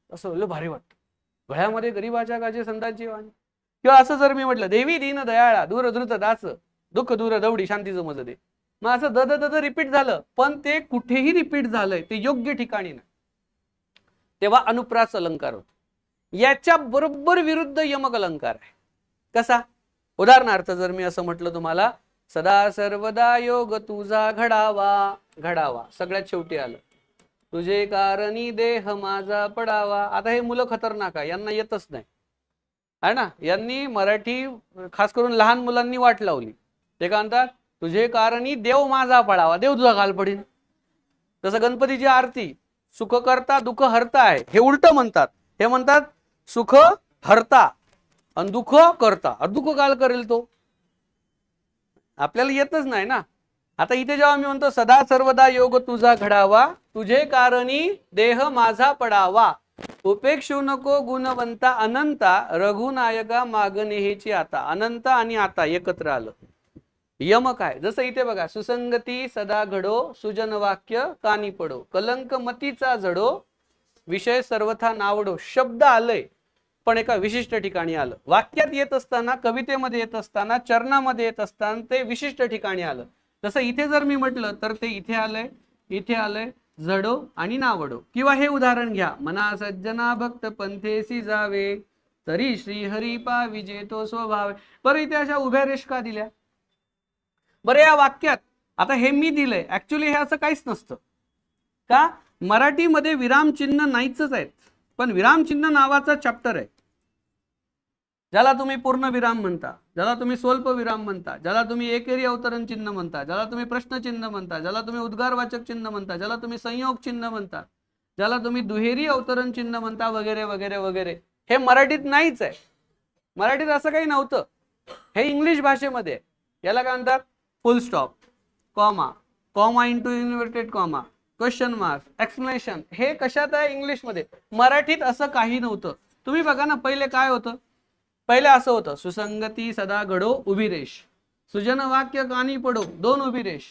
असं लय भारी वाटतं. गळ्यामध्ये गरीबाच्या गाजे संतांची वाणी. किंवा असं जर मी म्हटलं, देवी दीन दयाळा दूर द्रुत दास दुःख दूर दवडी शांतीचं मज दे, मग असं द द द रिपीट झालं पण ते कुठेही रिपीट झालंय, ते योग्य ठिकाणी नाही. तेव्हा अनुप्रास अलंकार होतो. याच्या बरोबर विरुद्ध यमक अलंकार आहे. कसा, उदाहरणार्थ जर मी असं म्हटलं तुम्हाला, सदा सर्वदा योग तुझा घडावा, घडावा सगळ्यात शेवटी आलं, तुझे कारणी देह माझा पडावा. आता हे मुलं खतरनाक आहे, यांना येतच नाही आहे ना. यांनी मराठी खास करून लहान मुलांनी वाट लावली. ते काय म्हणतात, तुझे कारणी देव माझा पडावा, देव तुझा काल पडीन. जसं गणपतीची आरती सुख करता दुःख हरता आहे, हे उलट म्हणतात. हे म्हणतात सुख हरता आणि दुःख करता, दुःख काल करेल तो. आपल्याला येतच नाही ना. आता इथे जेव्हा मी म्हणतो सदा सर्वदा योग तुझा घडावा, तुझे कारणी देह माझा पडावा, उपेक्षू नको गुणवंता अनंता, रघुनायका मागणेची आता. अनंत आणि आता एकत्र आलं. यम काय? जसं इथे बघा, सुसंगती सदा घडो, सुजन वाक्य कानी पडो, कलंक मतीचा जडो, विषय सर्वथा नावडो. शब्द आलंय पण एका विशिष्ट ठिकाणी आलं. वाक्यात येत असताना, कवितेमध्ये येत असताना, चरणामध्ये येत असताना ते विशिष्ट ठिकाणी आलं. जसं इथे जर मी म्हटलं तर ते इथे आलंय, इथे आलंय, जडो आणि नावडो. किंवा हे उदाहरण घ्या, मना सज्जना भक्त पंथेसी जावे, तरी श्री हरी पाविजे तो स्वभाव. बरं इथे अशा उभ्या रेष का दिल्या? बरं या वाक्यात आता हे मी दिलंय, ऍक्च्युली हे असं काहीच नसतं का? मराठीमध्ये विरामचिन्ह नाहीच आहेत, पण विरामचिन्ह नावाचा चॅप्टर आहे, ज्याला तुम्ही पूर्ण विराम म्हणता, ज्याला तुम्ही स्वल्प विराम म्हणता, ज्याला तुम्ही एकेरी अवतरण चिन्ह म्हणता, ज्याला तुम्ही प्रश्नचिन्ह म्हणता, ज्याला तुम्ही उद्गारवाचक चिन्ह म्हणता, ज्याला तुम्ही संयोग चिन्ह म्हणता, ज्याला तुम्ही दुहेरी अवतरण चिन्ह म्हणता, वगैरे वगैरे वगैरे. हे मराठीत नाहीच आहे. मराठीत असं काही नव्हतं. हे इंग्लिश भाषेमध्ये. याला काय म्हणतात? फुल stop, comma, comma into inverted comma, question mark, explanation. हे कशात आहे? इंग्लिशमध्ये. मराठीत असं काही नव्हतं. तुम्ही बघा ना, पहिले काय होतं? पहिले असं होतं, सुसंगती सदा घडो उभी रेष, सुजन वाक्य कानी पडो दोन उभी रेष,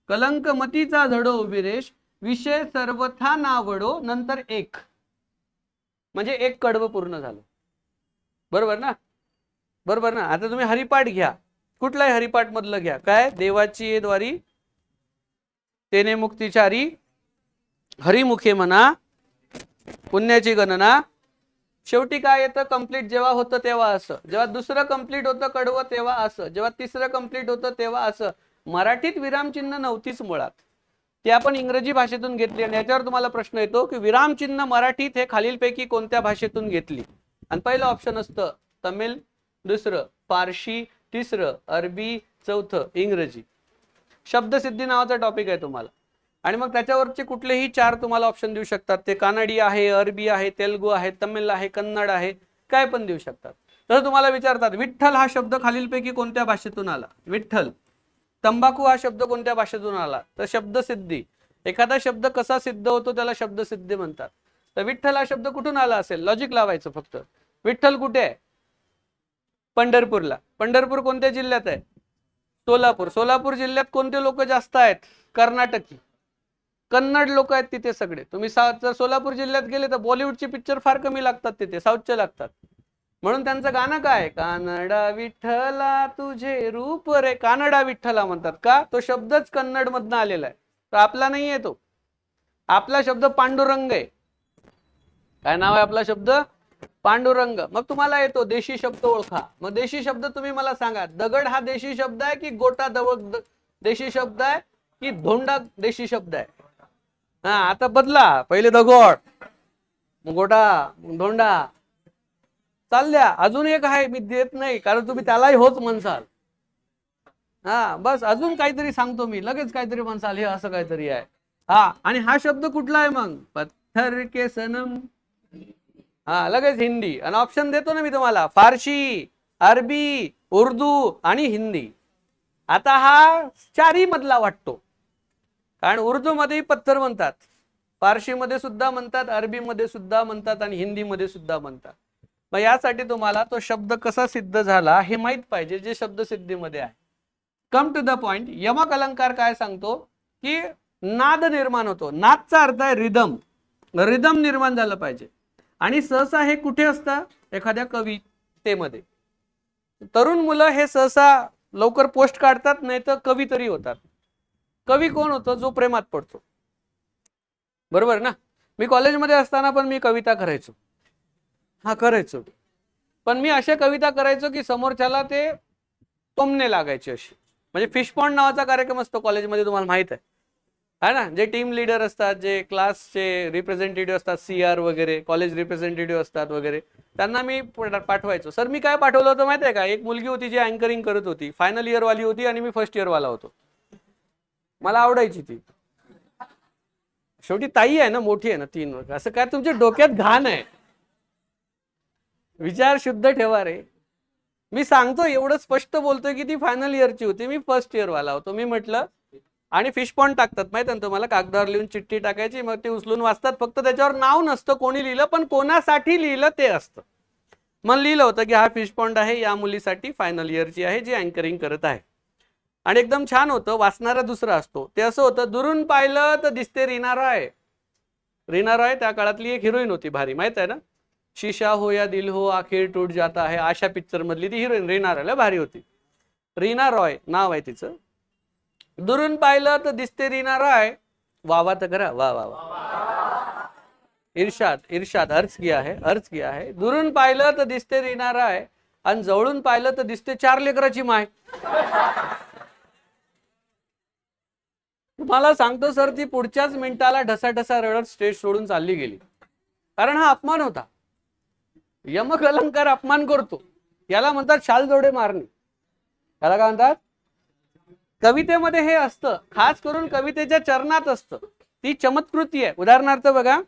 कलंक मतीचा झडो उभी रेष, विषय सर्वथा नावडो, नंतर एक. म्हणजे एक कडवं पूर्ण झालं. बरोबर ना? बरोबर ना? आता तुम्ही हरिपाठ घ्या, कुठलाही हरिपाठ मधलं घ्या. काय? देवाची द्वारी तेने मुक्तिचारी, हरिमुखे म्हणा पुण्याची गणना. शेवटी काय येतं? कंप्लीट जेव्हा होतं तेव्हा असं, जेव्हा दुसरं कंप्लीट होतं कडवं तेव्हा असं, जेव्हा तिसरं कंप्लीट होतं तेव्हा असं. मराठीत विरामचिन्ह नव्हतीच मुळात, ती आपण इंग्रजी भाषेतून घेतली. आणि याच्यावर तुम्हाला प्रश्न येतो की विरामचिन्ह मराठीत हे खालीलपैकी कोणत्या भाषेतून घेतली? आणि पहिलं ऑप्शन असतं तमिळ, दुसरं पारशी, तिसरं अरबी, चौथं इंग्रजी. शब्दसिद्धी नावाचा टॉपिक आहे तुम्हाला, आणि मग त्याच्यावरचे कुठलेही चार तुम्हाला ऑप्शन देऊ शकतात. ते कानडी आहे, अरबी आहे, तेलुगू आहे, तमिळ आहे, कन्नड आहे, काय पण देऊ शकतात. तसं तुम्हाला विचारतात विठ्ठल हा शब्द खालीलपैकी कोणत्या भाषेतून आला? विठ्ठल. तंबाखू हा शब्द कोणत्या भाषेतून आला? तर शब्दसिद्धी. एखादा शब्द कसा सिद्ध होतो त्याला शब्दसिद्धी म्हणतात. तर विठ्ठल हा शब्द कुठून आला असेल? लॉजिक लावायचं फक्त. विठ्ठल कुठे आहे? पंढरपूरला. पंढरपूर कोणत्या जिल्ह्यात आहे? सोलापूर. सोलापूर जिल्ह्यात कोणते लोक जास्त आहेत? कर्नाटकी, कन्नड लोक आहेत तिथे सगळे. तुम्ही जर सोलापूर जिल्ह्यात गेले तर बॉलिवूडचे पिक्चर फार कमी लागतात तिथे, साऊथचे लागतात. म्हणून त्यांचं गाणं काय? कानडा विठ्ठला तुझे रूप रे. कानडा विठ्ठला म्हणतात का? तो शब्दच कन्नड मधनं आलेला आहे, तर आपला नाही आहे तो. आपला शब्द पांडुरंग आहे. काय नाव आहे आपला शब्द? पांडुरंग. मग तुम्हाला येतो देशी शब्द ओळखा. मग देशी शब्द तुम्ही मला सांगा. दगड हा देशी शब्द आहे की गोटा देशी शब्द आहे की धोंडा देशी शब्द आहे? हा, आता बदला. पहिले दगड, मग गोटा, मग धोंडा. चालल्या. अजून एक आहे, मी देत नाही कारण तुम्ही त्यालाही होच म्हणसाल. हा बस, अजून काहीतरी सांगतो मी, लगेच काहीतरी म्हणसाल हे असं काहीतरी आहे. हा, आणि हा शब्द कुठला आहे मग? पत्थर के सनम. हा, लगेच हिंदी. आणि ऑप्शन देतो ना मी तुम्हाला, फारसी, अरबी, उर्दू आणि हिंदी. आता हा चारी मधला वाटतो, कारण उर्दू मध्ये पत्थर म्हणतात, फारसी मध्ये सुद्धा म्हणतात, अरबी मध्ये सुद्धा म्हणतात आणि हिंदी मध्ये सुद्धा म्हणतात. मग यासाठी तुम्हाला तो शब्द कसा सिद्ध झाला हे माहित पाहिजे, जे शब्द सिद्धीमध्ये आहे. Come to the point. यमक अलंकार काय सांगतो की नाद निर्माण होतो. नादचा अर्थ आहे रिदम. रिदम निर्माण झालं पाहिजे. आणि सहसा हे कुठे असतं? एखाद्या कवितेमध्ये. तरुण मुलं हे सहसा लवकर पोस्ट काढतात, नाही तर कवी तरी होतात. कवी कोण होतो? जो प्रेमात पडतो. बरोबर ना? मी कॉलेजमध्ये असताना पण मी कविता करायचो. हा, करायचो. पण मी अशा कविता करायचो की समोरच्याला ते टोमणे लागायचे अशी. म्हणजे फिश पॉन्ड नावाचा कार्यक्रम असतो कॉलेजमध्ये, तुम्हाला माहित आहे ना? जे टीम लीडर असतात, जे क्लासचे रिप्रेझेंटेटिव्ह असतात, CR वगैरे, कॉलेज रिप्रेझेंटेटिव्ह असतात वगैरे, त्यांना मी पाठवायचो. सर मी काय पाठवलं होतं माहिती आहे का? एक मुलगी होती जी अँकरिंग करत होती, फायनल इयर वाली होती आणि मी फर्स्ट इयर वाला होतो. मला आवडायची ती. शेवटी ताई आहे ना, मोठी आहे ना, 3 वर्ष. असं काय तुमच्या डोक्यात घाण आहे? विचार शुद्ध ठेवा रे. मी सांगतो, एवढं स्पष्ट बोलतोय की ती फायनल इयरची होती, मी फर्स्ट इयर वाला होतो. मी म्हटलं, आणि फिश पॉन्ड टाकतात माहिती आहे तुम्हाला, कागदावर लिहून चिठ्ठी टाकायची, मग ते उचलून वाचतात. फक्त त्याच्यावर नाव नसतं कोणी लिहिलं, पण कोणासाठी लिहिलं ते असतं. मग लिहिलं होतं की हा फिश पॉन्ड आहे, या मुलीसाठी फायनल इयरची आहे जी अँकरिंग करत आहे. आणि एकदम छान होतं, वाचणारा दुसरा असतो. ते असं होतं, दुरून पाहिलं तर दिसते रीना रॉय. रीना रॉय त्या काळातली एक हिरोईन होती भारी, माहित आहे ना. शीशा हो या दिल हो आखिर टूट जाता है, आशा पिक्चर मधली ती हिरोईन रीना रॉय भारी होती. रीना रॉय नाव आहे तिचं. दुरून पाहिलं तर दिसते रीना रॉय. वाह तर करा, वाह वाह वाह. इर्शाद इर्शाद अर्ज किया है, अर्ज किया है. दुरून पाहिलं तर दिसते रीना रॉय आणि जवळून पाहिलं तर दिसते 4 लेकराची माय. तुम्हाला सांगतो सर, ती पुढच्याच मिनिटाला ढसाढसा रडत स्टेज सोडून चालली गेली. कारण हा अपमान होता. यमक अलंकार अपमान करतो, याला म्हणतात शालजोडे मारणे. याला काय म्हणतात? कवितेमध्ये हे असतं, खास करून कवितेच्या चरणात असतं. ती चमत्कृती आहे. उदाहरणार्थ बघा,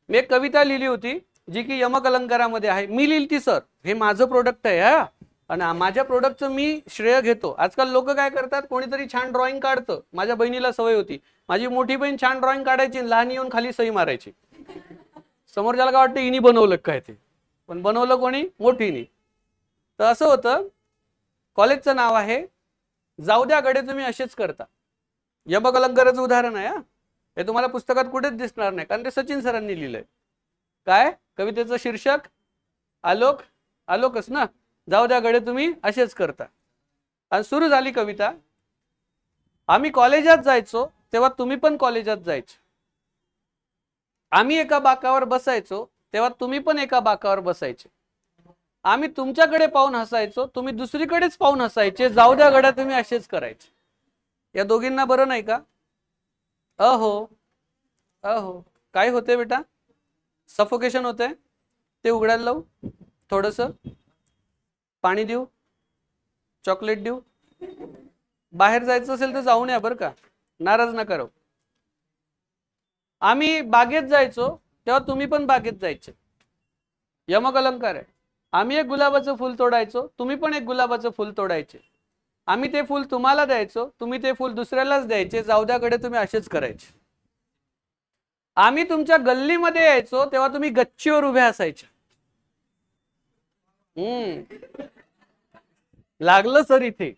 मी एक कविता लिहिली होती जी की यमक अलंकारामध्ये आहे. मी लिहिली सर, हे माझं प्रोडक्ट आहे हा, आणि माझ्या प्रोडक्टचं मी श्रेय घेतो. आजकाल लोक काय करतात, कोणीतरी छान ड्रॉइंग काढतं. माझ्या बहिणीला सवय होती, माझी मोठी बहीण छान ड्रॉइंग काढायची, लहान येऊन खाली सही मारायची. समोरच्याला काय वाटतं, हिनी बनवलं काय ते, पण बनवलं कोणी? मोठीनी. तर असं होतं. कॉलेजचं नाव आहे जाऊ द्या गडे तुम्ही असेच करता. यमक अलंकाराचं उदाहरण आहे. हे तुम्हाला पुस्तकात कुठेच दिसणार नाही, कारण ते सचिन सरांनी लिहिलंय. काय कवितेचं शीर्षक? आलोक. आलोकच ना. जाऊ द्या गडे तुम्ही असेच करता. आणि सुरू झाली कविता. आम्ही कॉलेजात जायचो तेव्हा तुम्ही पण कॉलेजात जायचे. आम्ही एका बाकावर बसायचो तेव्हा तुम्ही पण एका बाकावर बसायचे. आम्ही तुमच्याकडे पाहून हसायचो, तुम्ही दुसरीकडेच पाहून हसायचे. जाऊ द्या गड्या तुम्ही असेच करायचे. या दोघींना बरं नाही का? अहो अहो काय होते बेटा? सफोकेशन होते. ते उघडायला लावू, थोडस पाणी देऊ, चॉकलेट देऊ. बाहेर जायचं असेल तर जाऊन या बरं का, नाराज नका राहू. आम्ही बागेत जायचो तेव्हा तुम्ही पण बागेत जायचे. यमक अलंकार आहे. आम्ही एक गुलाबाचं फुल तोडायचो, तुम्ही पण एक गुलाबाचं फुल तोडायचे. आम्ही ते फुल तुम्हाला द्यायचो, तुम्ही ते फुल दुसऱ्यालाच द्यायचे. जाऊ द्याकडे तुम्ही असेच करायचे. आम्ही तुमच्या गल्लीमध्ये यायचो तेव्हा तुम्ही गच्चीवर उभे असायचे. लागलं सर इथे.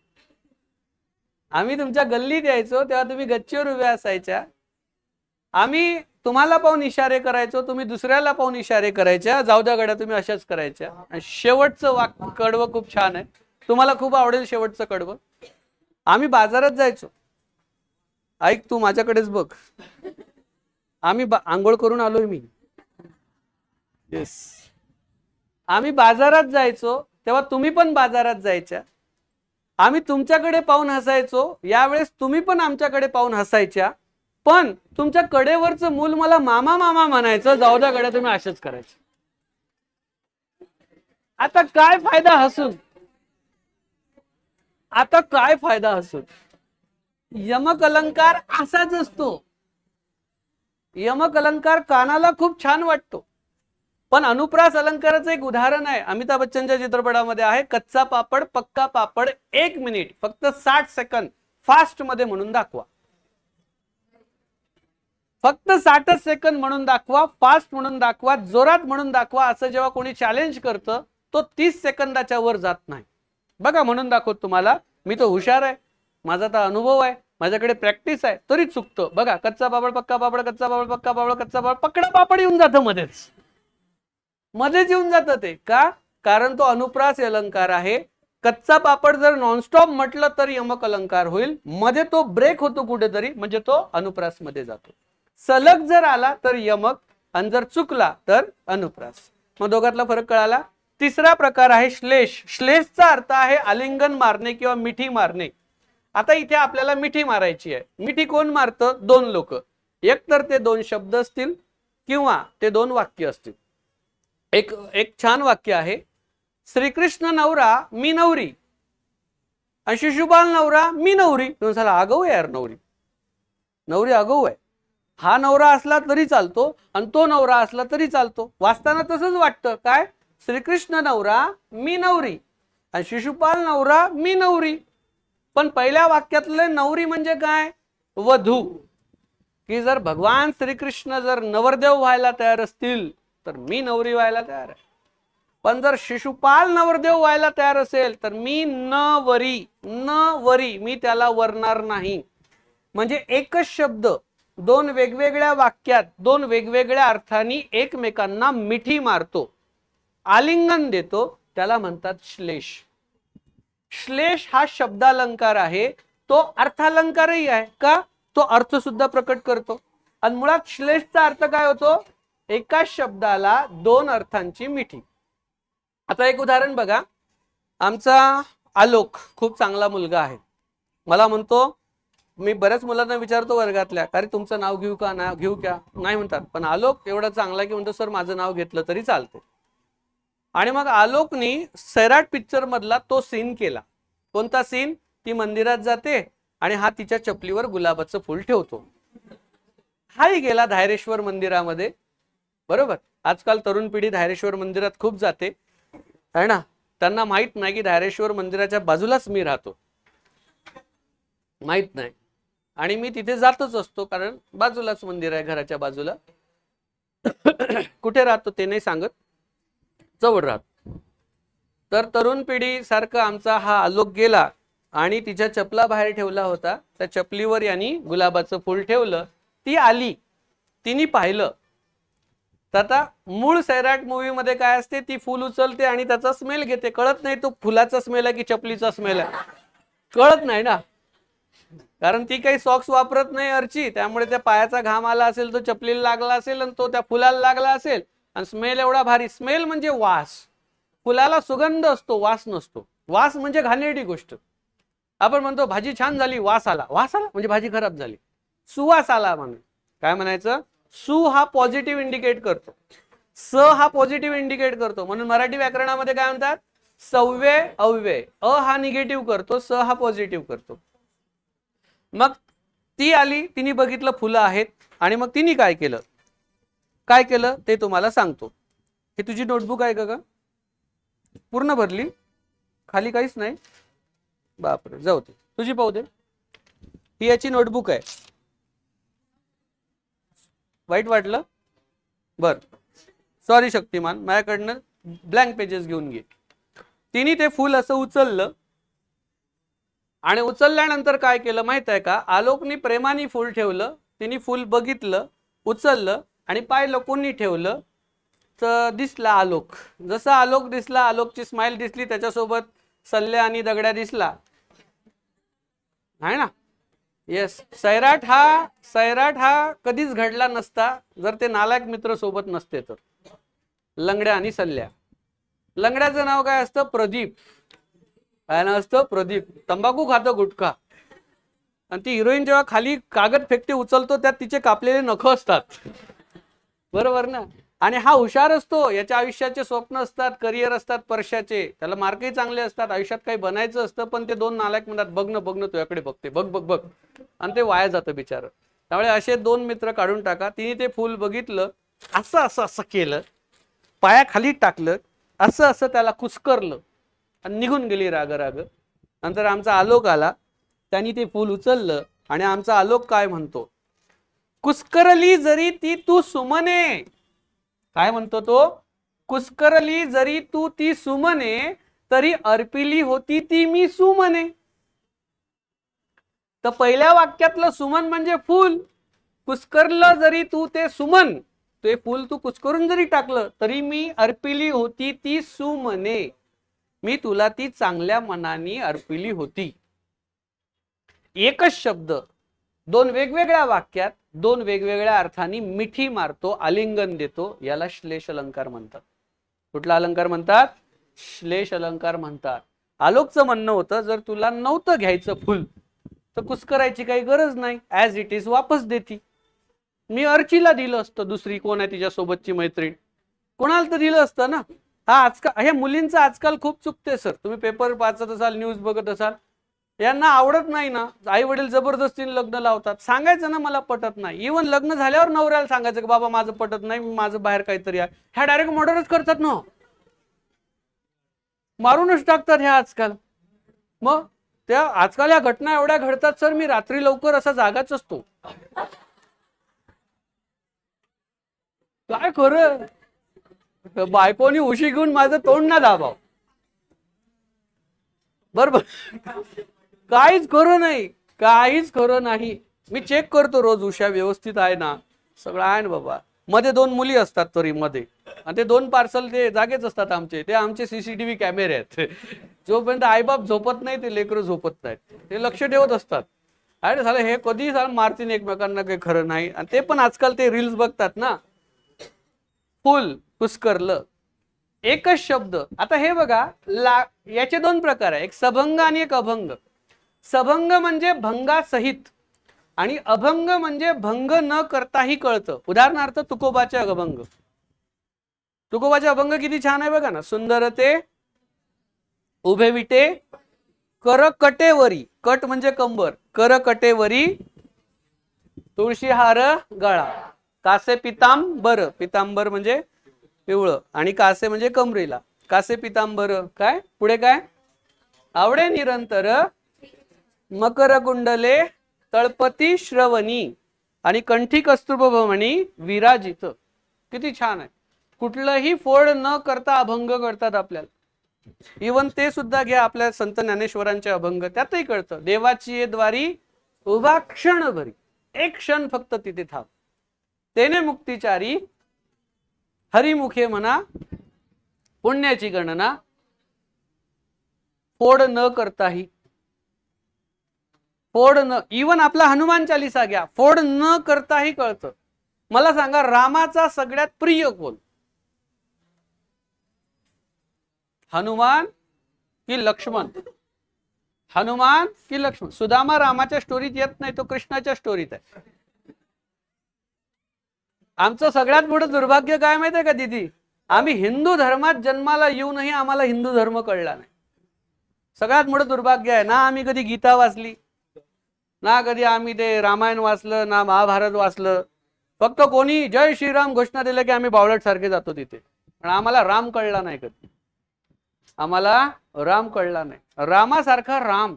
आम्ही तुमच्या गल्लीत यायचो तेव्हा तुम्ही गच्चीवर उभे असायच्या. आम्ही तुम्हाला पाहून इशारे करायचो, तुम्ही दुसऱ्याला पाहून इशारे करायच्या. जाऊ द्या गड्या तुम्ही अशाच करायच्या. आणि शेवटचं वाक्य कडवं खूप छान आहे, तुम्हाला खूप आवडेल शेवटचं कडवं. आम्ही बाजारात जायचो. ऐक तू माझ्याकडेच बघ. आम्ही आंघोळ करून आलोय मी. येस. आम्ही बाजारात जायचो तेव्हा तुम्ही पण बाजारात जायच्या. आम्ही तुमच्याकडे पाहून हसायचो, यावेळेस तुम्ही पण आमच्याकडे पाहून हसायच्या. पण तुमच्या कडेवरचं मूल मला मामा मामा म्हणायचं. जाऊ द्या गड्या तुम्ही असेच करायचे. आता काय फायदा हसून? आता काय फायदा हसून? यमक अलंकार असाच असतो. यमक अलंकार कानाला खूप छान वाटतो, पण अनुप्रास अलंकाराचं एक उदाहरण आहे. अमिताभ बच्चनच्या चित्रपटामध्ये आहे. कच्चा पापड पक्का पापड 1 मिनिट फक्त 60 सेकंद फास्ट मध्ये म्हणून दाखवा. फक्त 60 सेकंद म्हणून दाखवा, फास्ट म्हणून दाखवा, जोरात म्हणून दाखवा. असं जेव्हा कोणी चॅलेंज करतं तो 30 सेकंदाच्या वर जात नाही. बघा म्हणून दाखवत तुम्हाला. मी तो हुशार आहे, माझा तर अनुभव आहे, माझ्याकडे प्रॅक्टिस आहे, तरी चुकतो. बघा कच्चा पापड पक्का पापड, कच्चा पापड पक्का पापड, कच्चा पापड पकडा पापड येऊन जातं मध्येच येऊन जातं. ते का? कारण तो अनुप्रास अलंकार आहे. कच्चा पापड जर नॉनस्टॉप म्हटलं तर यमक अलंकार होईल. मध्ये तो ब्रेक होतो कुठेतरी, म्हणजे तो अनुप्रास मध्ये जातो. सलग जर आला तर यमक, आणि जर चुकला तर अनुप्रास. मग दोघातला फरक कळाला. तिसरा प्रकार आहे श्लेष. श्लेषचा अर्थ आहे आलिंगन मारणे किंवा मिठी मारणे. आता इथे आपल्याला मिठी मारायची आहे. मिठी कोण मारतं? 2 लोक. एक तर ते 2 शब्द असतील किंवा ते 2 वाक्य असतील. एक छान वाक्य आहे. श्रीकृष्ण नवरा मी नवरी आणि शिशुपाल नवरा मी नवरी. तुम्ही सांगा आगाऊ यार, नवरी आगाऊ आहे. हा नवरा असला तरी चालतो आणि तो नवरा असला तरी चालतो. वाचताना तसंच वाटतं. काय? श्रीकृष्ण नवरा मी नवरी आणि शिशुपाल नवरा मी नवरी. पण पहिल्या वाक्यातले नवरी म्हणजे काय? वधू. की जर भगवान श्रीकृष्ण जर नवरदेव व्हायला तयार असतील तर मी नवरी व्हायला तयार आहे. पण जर शिशुपाल नवरदेव व्हायला तयार असेल तर मी न वरी मी त्याला वरणार नाही. म्हणजे एकच शब्द दोन वेगवेगळ्या वाक्यात दोन वेगवेगळ्या अर्थांनी एकमेकांना मिठी मारतो, आलिंगन देतो, त्याला म्हणतात श्लेष. श्लेष हा शब्दालंकार आहे, तो अर्थालंकारही आहे का, तो अर्थ सुद्धा प्रकट करतो. आणि मुळात श्लेषचा अर्थ काय होतो, एकाच शब्दाला दोन अर्थांची मिठी. आता एक उदाहरण बघा. आमचा आलोक खूप चांगला मुलगा आहे. मला म्हणतो, मी बऱ्याच मुलांना विचारतो वर्गातल्या, अरे तुमचं नाव घेऊ का, नाव घेऊ का, नाही म्हणतात. पण आलोक एवढा चांगला की म्हणतो सर माझं नाव घेतलं तरी चालते. आणि मग आलोकनी सैराट पिक्चर मधला तो सीन केला. कोणता सीन, ती मंदिरात जाते आणि हा तिच्या चपलीवर गुलाबाचं फुल ठेवतो. हाही गेला धायरेश्वर मंदिरामध्ये, बरोबर. आजकाल तरुण पिढी धायरेश्वर मंदिरात खूप जाते आहे ना. त्यांना माहित नाही की धायरेश्वर मंदिराच्या बाजूलाच मी राहतो, माहित नाही. आणि मी तिथे जातच असतो कारण बाजूलाच मंदिर आहे, घराच्या बाजूला. कुठे राहतो ते नाही सांगत, जवळ राहतो. तर तरुण पिढी सारखं आमचा हा आलोक गेला आणि तिच्या चपला बाहेर ठेवला होता. त्या चपलीवर यांनी गुलाबाचं फुल ठेवलं. ती आली, तिने पाहिलं. तर आता मूळ सैराट मूवी मध्ये काय असते, ती फुल उचलते आणि त्याचा स्मेल घेते. कळत नाही तो फुलाचा स्मेल आहे की चपलीचा स्मेल आहे, कळत नाही ना. कारण ती काही सॉक्स वापरत नाही अर्ची, त्यामुळे त्या पायाचा घाम आला असेल, तो चपलीला लागला असेल आणि तो त्या फुलाला लागला असेल. आणि स्मेल एवढा भारी, स्मेल म्हणजे वास. फुलाला सुगंध असतो, वास नसतो. वास म्हणजे घाणेरडी गोष्ट. आपण म्हणतो भाजी छान झाली, वास आला. वास आला म्हणजे भाजी खराब झाली. सुवास आला म्हणून काय म्हणायचं, सु हा पॉझिटिव्ह इंडिकेट करतो, स हा पॉझिटिव्ह इंडिकेट करतो. म्हणून मराठी व्याकरणामध्ये काय म्हणतात, सव्यय अव्यय. अ हा निगेटिव्ह करतो, स हा पॉझिटिव्ह करतो. मग ती आली, तिने बघितलं फुलं आहेत आणि मग तिने काय केलं ते तुम्हाला सांगतो. हे तुझी नोटबुक आहे का पूर्ण भरली, खाली काहीच नाही, बापरे जाऊ दे, तुझी पाहू दे. ही याची नोटबुक आहे. वाईट वाटलं, बर सॉरी शक्तिमान, माझ्याकडनं ब्लँक पेजेस घेऊन घे. तिने ते फुल असं उचललं आणि उचलल्यानंतर काय केलं माहित आहे का, आलोकनी प्रेमाने फुल ठेवलं. तिने फुल बघितलं, उचललं आणि पाहिलं कोणी ठेवलं, तर दिसला आलोक. जसा आलोक दिसला, आलोकची स्माइल दिसली, त्याच्यासोबत सल्ल्या आणि दगड्या दिसला, आहे ना. येस, सैराट हा कधीच घडला नसता जर ते नालायक मित्र सोबत नसते तर. लंगड्या आणि सल्ल्या. लंगड्याचं नाव काय असतं, प्रदीप. काय नाव असतं, प्रदीप. तंबाखू खातो, गुटखा. आणि ती हिरोईन जेव्हा खाली कागद फेकते उचलतो, त्यात तिचे कापलेले नख असतात, बरोबर ना. आणि हा हुशार असतो, याच्या आयुष्याचे स्वप्न असतात, करिअर असतात परशाचे, त्याला मार्कही चांगले असतात, आयुष्यात काही बनायचं असतं. पण ते दोन नालायक म्हणतात, बघ ना तुझ्याकडे बघते, बघ बघ बघ, आणि ते वाया जातं बिचार. त्यामुळे असे दोन मित्र काढून टाका. तिने ते फुल बघितलं, असं केलं, पायाखाली टाकलं, असं त्याला कुस्करलं आणि निघून गेली राग. नंतर आमचा आलोक आला, त्यांनी ते फुल उचललं आणि आमचा आलोक काय म्हणतो, कुस्करली जरी ती तू सुमने. काय म्हणतो तो, कुस्करली जरी तू ती सुमने, तरी अर्पिली होती ती मी सुमने. तर पहिल्या वाक्यातलं सुमन म्हणजे फूल. कुस्करलं जरी तू ते सुमन, ते फूल तू कुस्करून जरी टाकलं तरी मी अर्पिली होती ती सुमने, मी तुला ती चांगल्या मनाने अर्पिली होती. एकच शब्द दोन वेगवेगळ्या वाक्यात दोन वेगवेगळ्या अर्थांनी मिठी मारतो, आलिंगन देतो, याला श्लेष अलंकार म्हणतात. कुठला अलंकार म्हणतात, श्लेष अलंकार म्हणतात. आलोकचं म्हणणं होतं, जर तुला नव्हतं घ्यायचं फुल तर कुस्करायची काही गरज नाही, ऍज इट इज वापस देती. मी अर्चीला दिलं असतं, दुसरी कोण आहे तिच्या सोबतची मैत्रीण, कोणाला तर दिलं असतं ना. हा आजकाल हे मुलींचं आजकाल खूप चुकते सर. तुम्ही पेपर वाचत असाल, न्यूज बघत असाल, यांना आवडत नाही ना, आई वडील जबरदस्तीने लग्न लावतात. सांगायचं ना मला पटत नाही. इव्हन लग्न झाल्यावर नवऱ्याला सांगायचं की बाबा माझं पटत नाही, माझं बाहेर काहीतरी आहे. ह्या डायरेक्ट मर्डरच करतात ना, मारूनच टाकतात ह्या आजकाल. मग त्या आजकाल या घटना एवढ्या घडतात सर, मी रात्री लवकर असा जागाच असतो. काय खरं, बायकोनी उशी घेऊन माझं तोंड ना दाबाव. बरोबर. काहीच खरं नाही, काहीच खरं नाही. मी चेक करतो रोज उषा व्यवस्थित आहे ना, सगळं आहे ना बाबा. मध्ये 2 मुली असतात तरी मध्ये, आणि ते 2 पार्सल ते जागेच असतात आमचे, ते आमचे सीसीटीव्ही कॅमेरे आहेत. जोपर्यंत आईबाप झोपत नाही ते लेकरं झोपत नाहीत, ते लक्ष ठेवत असतात. अरे झालं हे कधी मारतीन एकमेकांना, काही खरं नाही. आणि ते पण आजकाल ते रील्स बघतात ना, फुल पुष्करलं एकच शब्द. आता हे बघा, याचे 2 प्रकार आहे, एक सभंग आणि एक अभंग. सभंग म्हणजे भंगासहित, आणि अभंग म्हणजे भंग न करताही कळतं. उदाहरणार्थ तुकोबाचे अभंग. तुकोबाचे अभंग किती छान आहे बघा ना. सुंदर ते उभे विटे करकटेवरी, कट म्हणजे कंबर, करकटेवरी तुळशी हार गळा, कासे पितांबर, पितांबर म्हणजे पिवळं, आणि कासे म्हणजे कमरेला, कासे पितांबर. काय पुढे काय, आवडे निरंतर मकर कुंडले तळपती श्रवणी, आणि कंठी कस्तुभमणी विराजित. किती छान आहे. कुठलंही फोड न करता अभंग करतात आपल्याला. इवन ते सुद्धा घ्या आपल्या संत ज्ञानेश्वरांचे अभंग, त्यातही कळतं. देवाची ये द्वारी उभा क्षण भरी, एक क्षण फक्त तिथे थांब, तेने मुक्तिचारी हरिमुखे म्हणा पुण्याची गणना, फोड न करताही. फोड न, इवन आपला हनुमान चालीसा घ्या, फोड न करताही कळतं. मला सांगा, रामाचा सगळ्यात प्रिय कोण, हनुमान की लक्ष्मण? हनुमान की लक्ष्मण? सुदामा रामाच्या स्टोरीत येत नाही, तो कृष्णाच्या स्टोरीत आहे. आमचं सगळ्यात मोठं दुर्भाग्य काय माहितीये का दीदी, आम्ही हिंदू धर्मात जन्माला येऊनही आम्हाला हिंदू धर्म कळला नाही. सगळ्यात मोठं दुर्भाग्य आहे. ना आम्ही कधी गीता वाचली, ना कधी आम्ही ते रामायण वाचलं, ना महाभारत वाचलं. फक्त कोणी जय श्रीराम घोषणा दिलं की आम्ही बावळट सारखे जातो तिथे. पण आम्हाला राम कळला नाही कधी, आम्हाला राम कळला नाही. रामासारखा राम.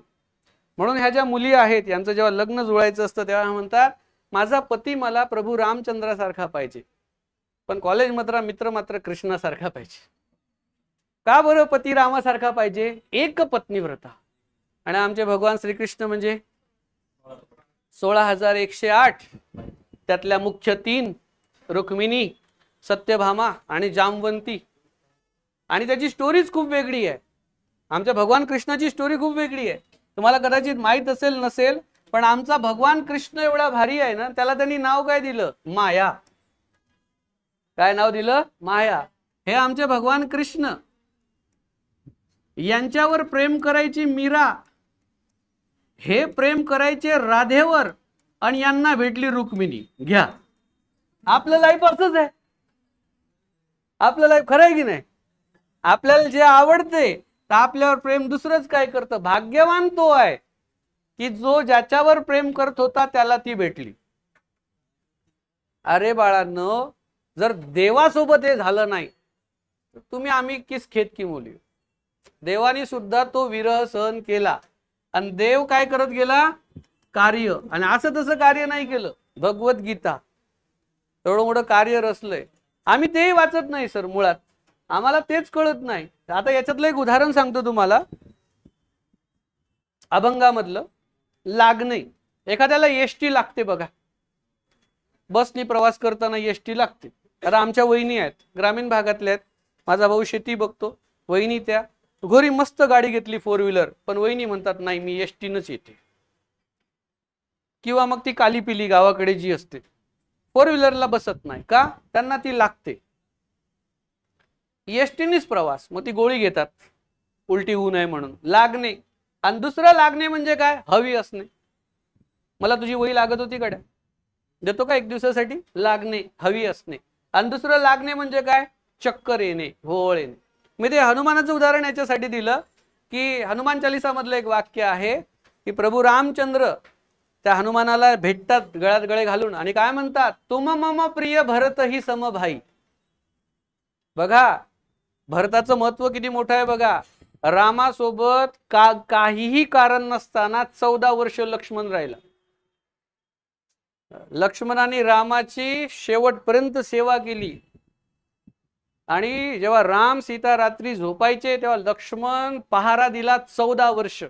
म्हणून ह्या ज्या मुली आहेत यांचं जेव्हा लग्न जुळायचं असतं तेव्हा म्हणतात, माझा पती मला प्रभू रामचंद्रासारखा पाहिजे, पण कॉलेज मित्र मात्र कृष्णासारखा पाहिजे. का बरं पती रामासारखा पाहिजे? एक पत्नीव्रता. आणि आमचे भगवान श्रीकृष्ण म्हणजे 16,108, त्यातल्या मुख्य 3 रुक्मिणी, सत्यभामा आणि जामवंती. आणि त्याची स्टोरीज खूप वेगळी आहे. आमच्या भगवान कृष्णाची स्टोरी खूप वेगळी आहे. तुम्हाला कदाचित माहित असेल नसेल, पण आमचा भगवान कृष्ण एवढा भारी आहे ना, त्याला त्यांनी नाव काय दिलं? माया. काय नाव दिलं? माया. हे आमचे भगवान कृष्ण. यांच्यावर प्रेम करायची मीरा, हे प्रेम करायचे राधेवर, आणि यांना भेटली रुक्मिणी. घ्या, आपलं लाईफ असंच आहे. आपलं लाईफ खरं आहे की नाही? आपल्याला जे आवडते तर आपल्यावर प्रेम दुसरंच काय करतं. भाग्यवान तो आहे की जो ज्याच्यावर प्रेम करत होता त्याला ती भेटली. अरे बाळांनो, जर देवासोबत हे झालं नाही तर तुम्ही आम्ही किस खेत की मुली. देवाने सुद्धा तो विरह सहन केला, आणि देव काय करत गेला? कार्य. आणि असं तसं कार्य नाही केलं. भगवद्गीता एवढं मोठं कार्य रचलंय, आम्ही तेही वाचत नाही सर. मुळात आम्हाला तेच कळत नाही. आता याच्यातलं एक उदाहरण सांगतो तुम्हाला, अभंगामधलं. लागणे. एखाद्याला एसटी लागते बघा, बसनी प्रवास करताना एसटी लागते. आता आमच्या वहिनी आहेत, ग्रामीण भागातल्या आहेत. माझा भाऊ शेती बघतो. वहिनी त्या घरी मस्त गाडी घेतली 4 व्हीलर, पण वहिनी म्हणतात नाही मी एसटीनच येते. किंवा मग ती काली पिली गावाकडे जी असते, 4 व्हीलरला बसत नाही का? त्यांना ती लागते. एसटीनीच प्रवास, मग ती गोळी घेतात उलटी होऊ नये म्हणून. लागणे. आणि दुसरं लागणे म्हणजे काय? हवी असणे. मला तुझी वही लागत होती गड्या, देतो का 1 दिवसासाठी? लागणे, हवी असणे. आणि दुसरं लागणे म्हणजे काय? चक्कर येणे, भोवळ येणे. मी ते हनुमानाचं उदाहरण याच्यासाठी दिलं की हनुमान चालीसा मधलं एक वाक्य आहे की प्रभू रामचंद्र त्या हनुमानाला भेटतात गळ्यात गळे घालून, आणि काय म्हणतात? तुम मम प्रिय भरत ही समभाई. बघा भरताचं महत्व किती मोठं आहे बघा. रामासोबत काहीही कारण नसताना 14 वर्ष लक्ष्मण राहिला. लक्ष्मणाने रामाची शेवटपर्यंत सेवा केली. आणि जेव्हा राम सीता रात्री झोपायचे तेव्हा लक्ष्मण पहारा दिला 14 वर्ष.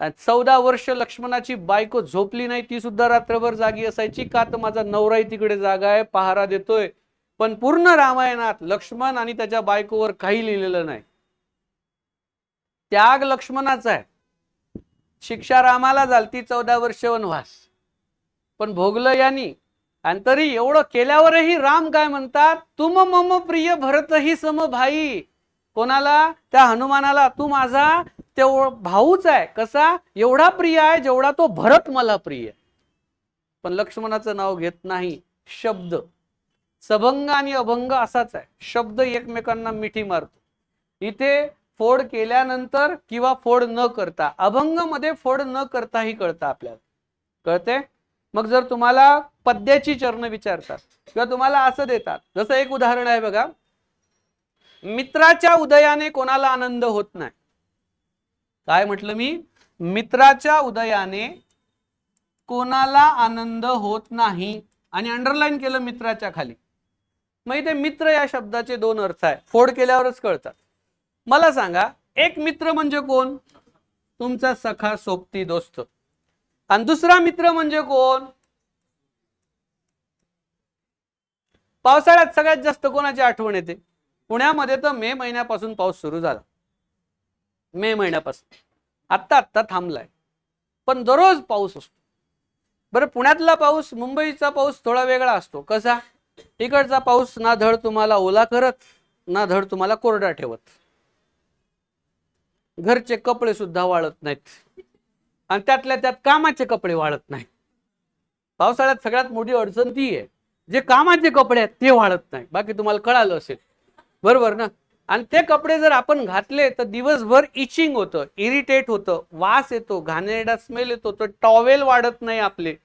14 वर्ष लक्ष्मणाची बायको झोपली नाही, ती सुद्धा रात्रभर जागी असायची. का तर माझा नवराही तिकडे जागा आहे, पहारा देतोय. पण पूर्ण रामायणात लक्ष्मण आणि त्याच्या बायकोवर काही लिहिलेलं नाही. त्याग लक्ष्मणाचा आहे. शिक्षा रामाला झालती 14 वर्ष वनवास, पण भोगलं यांनी. आणि तरी एवढं केल्यावरही राम काय म्हणतात, तुम मम प्रिय भरतही सम भाई. कोणाला? त्या हनुमानाला. तू माझा भाऊच आहे. कसा? एवढा प्रिय आहे जेवढा तो भरत मला प्रिय. पण लक्ष्मणाचं नाव घेत नाही. शब्द सभंग आणि अभंग असाच आहे, शब्द एकमेकांना मिठी मारतो. इथे फोड केल्यानंतर किंवा फोड न करता, अभंग मध्ये फोड न करताही कळतं आपल्याला. कळते? मग जर तुम्हाला पद्याची चरण विचारतात किंवा तुम्हाला असं देतात, जसं एक उदाहरण आहे बघा, मित्राच्या उदयाने कोणाला आनंद होत नाही. काय म्हटलं मी? मित्राच्या उदयाने कोणाला आनंद होत नाही, आणि अंडरलाईन केलं मित्राच्या खाली. मग इथे मित्र या शब्दाचे 2 अर्थ आहे, फोड केल्यावरच कळतात. मला सांगा, एक मित्र म्हणजे कोण? तुमचा सखा सोबती दोस्त. आणि दुसरा मित्र म्हणजे कोण? पावसाळ्यात सगळ्यात जास्त कोणाची आठवण येते? पुण्यामध्ये तर मे महिन्यापासून पाऊस सुरू झाला. मे महिन्यापासून आत्ता थांबलाय, पण दररोज पाऊस असतो. बरं, पुण्यातला पाऊस, मुंबईचा पाऊस थोडा वेगळा असतो. कसा? इकडचा पाऊस ना धड तुम्हाला ओला करत, ना धड तुम्हाला कोरडा ठेवत. घरचे कपडे सुद्धा वाळत नाहीत, आणि त्यातल्या त्यात कामाचे कपडे वाळत नाहीत. पावसाळ्यात सगळ्यात मोठी अडचण ती आहे, जे कामाचे कपडे आहेत ते वाळत नाही. बाकी तुम्हाला कळालं असेल, बरोबर ना? आणि ते कपडे जर आपण घातले तर दिवसभर इचिंग होतं, इरिटेट होतं, वास येतो, घाणेरडा स्मेल येतो. तर टॉवेल वाढत नाही आपले,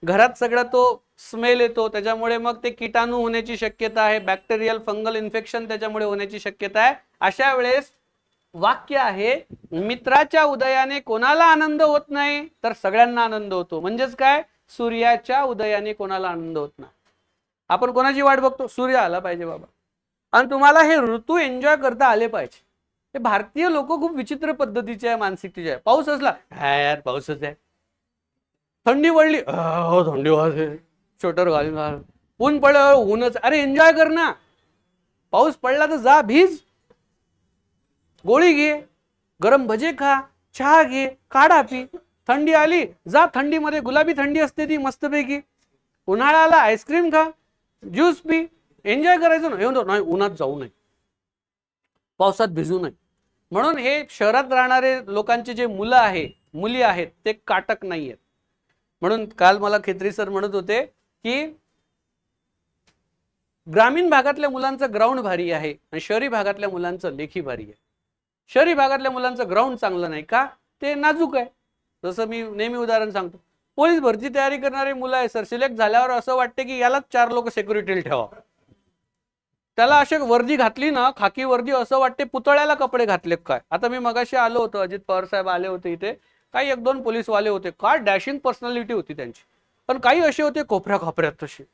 घरात सगळा तो स्मेल येतो. त्याच्यामुळे मग ते कीटाणू होण्याची शक्यता आहे, बॅक्टेरियल फंगल इन्फेक्शन त्याच्यामुळे होण्याची शक्यता आहे. अशा वेळेस वाक्य आहे, मित्राच्या उदयाने कोणाला आनंद होत नाही, तर सगळ्यांना आनंद होतो. म्हणजेच काय? सूर्याच्या उदयाने कोणाला आनंद होत नाही. आपण कोणाची वाट बघतो? सूर्य आला पाहिजे बाबा, आणि तुम्हाला हे ऋतू एन्जॉय करता आले पाहिजे. हे भारतीय लोक खूप विचित्र पद्धतीचे आहे, मानसिकतेचे आहे. पाऊस असला, यार पाऊसच आहे. थंडी पडली, थंडी वाजते, स्वेटर घालून. ऊन पडलं, ऊनच. अरे एन्जॉय कर ना. पाऊस पडला तर जा, भीज, गोळी घे, गरम भजे खा, चहा घे, काढा पी. थंडी आली, जा थंडीमध्ये, गुलाबी थंडी असते ती मस्तपैकी. उन्हाळा आला, आईस्क्रीम खा, ज्यूस पी, एन्जॉय करायचं ना. नाही, उन्हात जाऊ नये, पावसात भिजू नये. म्हणून हे शहरात राहणारे लोकांचे जे मुलं आहे, मुली आहेत, ते काटक नाही आहेत. म्हणून काल मला खेत्री सर म्हणत होते की ग्रामीण भागातल्या मुलांचं ग्राउंड भारी आहे आणि शहरी भागातल्या मुलांचं लेखी भारी आहे. शहरी भागातल्या मुलांचं ग्राउंड चांगलं नाही का? ते नाजूक आहे. जसं मी नेहमी उदाहरण सांगतो, पोलीस भरती तयारी करणारे मुलं आहे सर, सिलेक्ट झाल्यावर असं वाटते की यालाच 4 लोक सिक्युरिटीला ठेवा. त्याला अशी वर्दी घातली ना, खाकी वर्दी, असं वाटते पुतळ्याला कपडे घातले काय. आता मी मगाशी आलो होतो, अजित पवार साहेब आले होते इथे, काही 1-2 पोलीसवाले होते, काय डॅशिंग पर्सनॅलिटी होती त्यांची. पण काही असे होते कोपऱ्या खापऱ्यात. तशी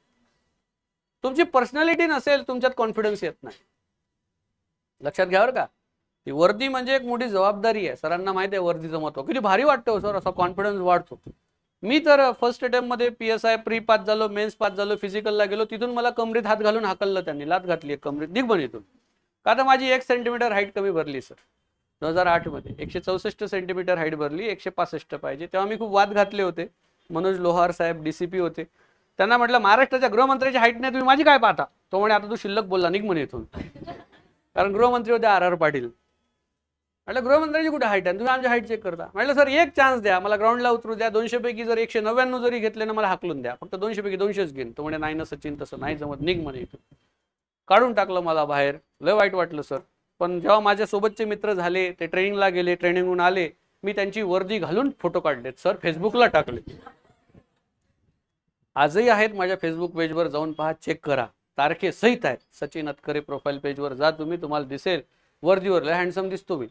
तुमची पर्सनॅलिटी नसेल, तुमच्यात कॉन्फिडन्स येत नाही. लक्षात घ्या बरं का. ही वर्दी म्हणजे एक मोठी जबाबदारी आहे. सरांना माहिती आहे वर्दीचं महत्व. किती भारी वाटतं सर, असा कॉन्फिडन्स वाढतो. मी तर फर्स्ट अटेम्प्ट मध्ये PSI प्री पास झालो, मेन्स पास झालो, फिजिकलला गेलो. तिथून मला कमरेत हात घालून हाकललं त्यांनी, लात घातली कमरेत दिग्बनीतून. का तर माझी 1 सेंटीमीटर हाईट कमी भरली सर 2008 मध्ये. 164 सेंटीमीटर हाईट भरली, 165 पाहिजे. तेव्हा मी खूप वाद घातले होते. मनोज लोहार साहेब DCP होते. त्यांना म्हटलं, महाराष्ट्राच्या गृहमंत्र्याची हाईट नाही, तुम्ही माझी काय पाहता? तो म्हणे, आता तू शिल्लक बोलला, निघ म्हणे इथून. कारण गृहमंत्री होते RR पाटील. म्हटलं, गृहमंत्र्याची कुठे हाईट आहे, तुम्ही आमची हाईट चेक करता? म्हटलं, सर एक चान्स द्या, मला ग्राउंडला उतरू द्या. 200 पैकी जर 199 जरी घेतले ना, मला हाकलून द्या. फक्त 200 पैकी 200च घेईन. तो म्हणे, नाही ना सचिन, तसं नाही जमत, निघ म्हणे इथून. काढून टाकलं मला बाहेर. लय वाईट वाटलं सर. पण जेव्हा माझ्या सोबतचे मित्र झाले, ते ट्रेनिंगला गेले, ट्रेनिंगहून आले, मी त्यांची वर्दी घालून फोटो काढलेत सर, फेसबुकला टाकले. आजही आहेत माझ्या फेसबुक पेजवर, जाऊन पहा, चेक करा, तारखे सहित आहेत. सचिन अतकरे प्रोफाईल पेजवर जा तुम्ही, तुम्हाला दिसेल. वर्दीवर लय हँडसम दिसतो मी.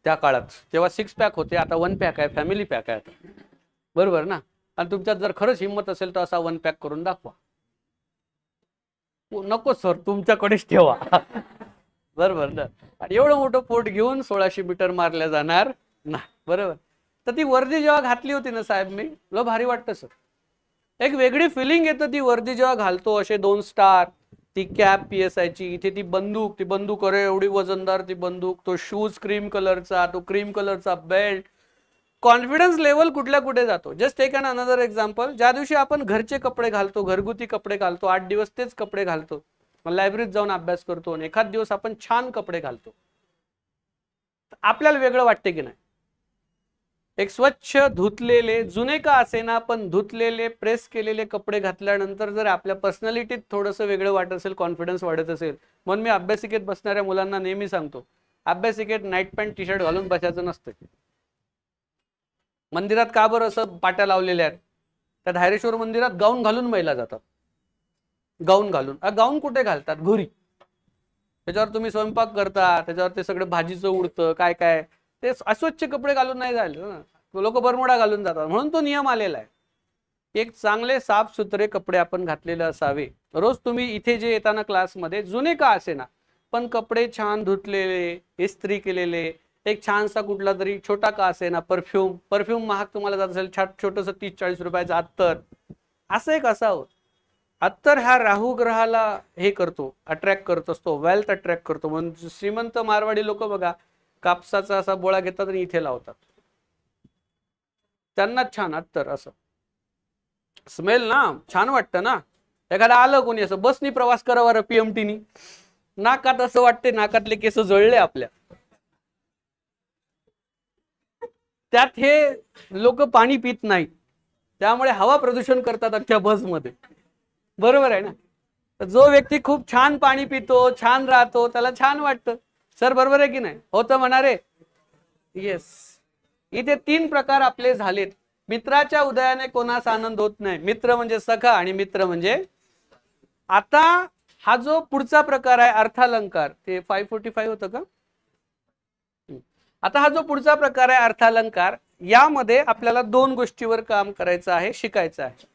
त्या काळात तेव्हा 6 पॅक होते, आता 1 पॅक आहे, फॅमिली पॅक आहे आता. बरोबर ना? आणि तुमच्यात जर खरंच हिंमत असेल तर असा 1 पॅक करून दाखवा. नको सर, तुमच्याकडेच ठेवा. बरोबर ना. आणि एवढं मोठं पोट घेऊन 1600 मीटर मारल्या जाणार ना. बरोबर. तर ती वर्दी जेव्हा घातली होती ना साहेब, मी लय भारी वाटतं सर. एक वेगळी फिलिंग येतं ती वर्दी जेव्हा घालतो, असे 2 स्टार, ती कॅप PSIची, इथे ती बंदूक अरे एवढी वजनदार ती बंदूक, तो शूज क्रीम कलरचा, तो क्रीम कलरचा बेल्ट, कॉन्फिडन्स लेवल कुठल्या कुठे जातो. जस्ट टेक अन अनदर एक्झाम्पल. ज्या दिवशी आपण घरचे कपडे घालतो, घरगुती कपडे घालतो, 8 दिवस तेच कपडे घालतो, लायब्ररीत जाऊन अभ्यास करतो, आणि एखाद दिवस आपण छान कपडे घालतो, आपल्याला वेगळं वाटते की नाही. एक स्वच्छ धुतलेले, जुने का असेना पण धुतलेले, प्रेस केलेले कपडे घातल्यानंतर जर आपल्या पर्सनॅलिटीत थोडंसं वेगळं वाटत असेल, कॉन्फिडन्स वाढत असेल. म्हणून मी अभ्यासिकेत बसणाऱ्या मुलांना नेहमी सांगतो, अभ्यासिकेत नाईट पॅन्ट टी शर्ट घालून बसायचं नसतं. मंदिरात का बरं असं पाट्या लावलेल्या आहेत? त्या धायरेश्वर मंदिरात गाऊन घालून महिला जातात, गाऊन घालून. गाऊन कुठे घालतात? घरी. त्याच्यावर तुम्ही स्वयंपाक करता, त्याच्यावर ते सगळं भाजीचं उडतं, काय काय, ते अस्वच्छ कपडे घालून नाही जायला ना. लोक बरमुडा घालून जातात, म्हणून तो नियम आलेला आहे. एक चांगले साफ सुथरे कपडे आपण घातलेले असावे. रोज तुम्ही इथे जे येताना क्लासमध्ये, जुने का असेना पण कपडे छान धुतलेले, इस्त्री केलेले, एक छानसा कुठला तरी छोटा का असेना परफ्यूम महाग तुम्हाला जात असेल, छोटंसं 30-40 रुपयाचं अत्तर, असं एक असावं. अत्तर ह्या राहू ग्रहाला हे करतो, अट्रॅक्ट करत असतो, वेल्थ अट्रॅक्ट करतो. म्हणून श्रीमंत मारवाडी लोक बघा, कापसाचा असा बोळा घेतात आणि इथे लावतात, त्यांना छान अत्तर. असं स्मेल ना छान वाटतं ना. एखादा आलं कोणी असं, बसनी प्रवास करावा PMTनी, नाकात असं वाटते, नाकातले केस जळले आपल्या. त्यात हे लोक पाणी पित नाहीत, त्यामुळे हवा प्रदूषण करतात अख्ख्या बसमध्ये. बरोबर आहे ना. जो व्यक्ती खूप छान पाणी पितो, छान राहतो, त्याला छान वाटतं. सर बरोबर आहे की नाही? होतं म्हणा रे. येस. इथे 3 प्रकार आपले झालेत. मित्राच्या उदयाने कोणास आनंद होत नाही. मित्र म्हणजे सखा आणि मित्र म्हणजे. आता हा जो पुढचा प्रकार आहे अर्थालंकार, ते 545 होतं का? आता हा जो पुढचा प्रकार आहे अर्थालंकार, यामध्ये आपल्याला 2 गोष्टीवर काम करायचं आहे, शिकायचं आहे.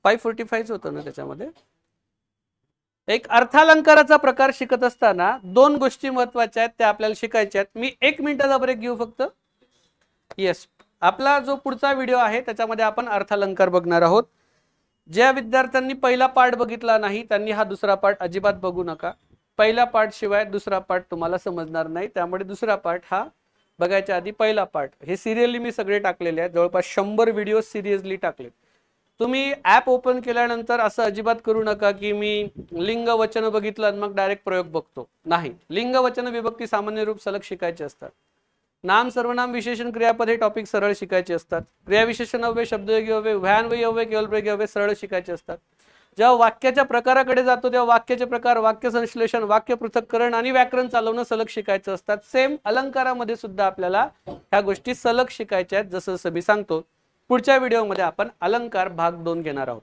545 होतं ना त्याच्यामध्ये. एक अर्थालंकाराचा प्रकार शिकत असताना 2 गोष्टी महत्वाच्या आहेत, त्या आपल्याला शिकायच्या आहेत. मी 1 मिनिटाचा ब्रेक घेऊ फक्त. येस. आपला जो पुढचा व्हिडिओ आहे त्याच्यामध्ये आपण अर्थालंकार बघणार आहोत. ज्या विद्यार्थ्यांनी पहिला पार्ट बघितला नाही त्यांनी हा दुसरा पार्ट अजिबात बघू नका. पहिला पार्ट शिवाय दुसरा पार्ट तुम्हाला समजणार नाही, त्यामुळे दुसरा पार्ट हा बघायच्या आधी पहिला पार्ट. हे सिरियसली मी सगळे टाकलेले आहेत, जवळपास 100 व्हिडिओ सिरियसली टाकले. तुम्ही ऍप ओपन केल्यानंतर असं अजिबात करू नका की मी लिंग वचन बघितलं आणि मग डायरेक्ट प्रयोग बघतो. नाही, लिंग वचन विभक्ती सामान्य रूप सलग शिकायचे असतात. नाम सर्वनाम विशेषण क्रियापद हे टॉपिक सरळ शिकायचे असतात. क्रिया विशेषण अव्यय, शब्दयोगी अव्यय, उभयान्वयी अव्यय, केवलप्रयोगी अव्यय सरळ शिकायचे असतात. जेव्हा वाक्याच्या प्रकाराकडे जातो तेव्हा वाक्याचे प्रकार, वाक्य संश्लेषण, वाक्य पृथक्करण आणि व्याकरण चालवणं सलग शिकायचं असतात. सेम अलंकारामध्ये सुद्धा आपल्याला ह्या गोष्टी सलग शिकायच्या आहेत, जसं जसं मी सांगतो. पुढच्या व्हिडिओमध्ये आपण अलंकार भाग 2 घेणार आहोत.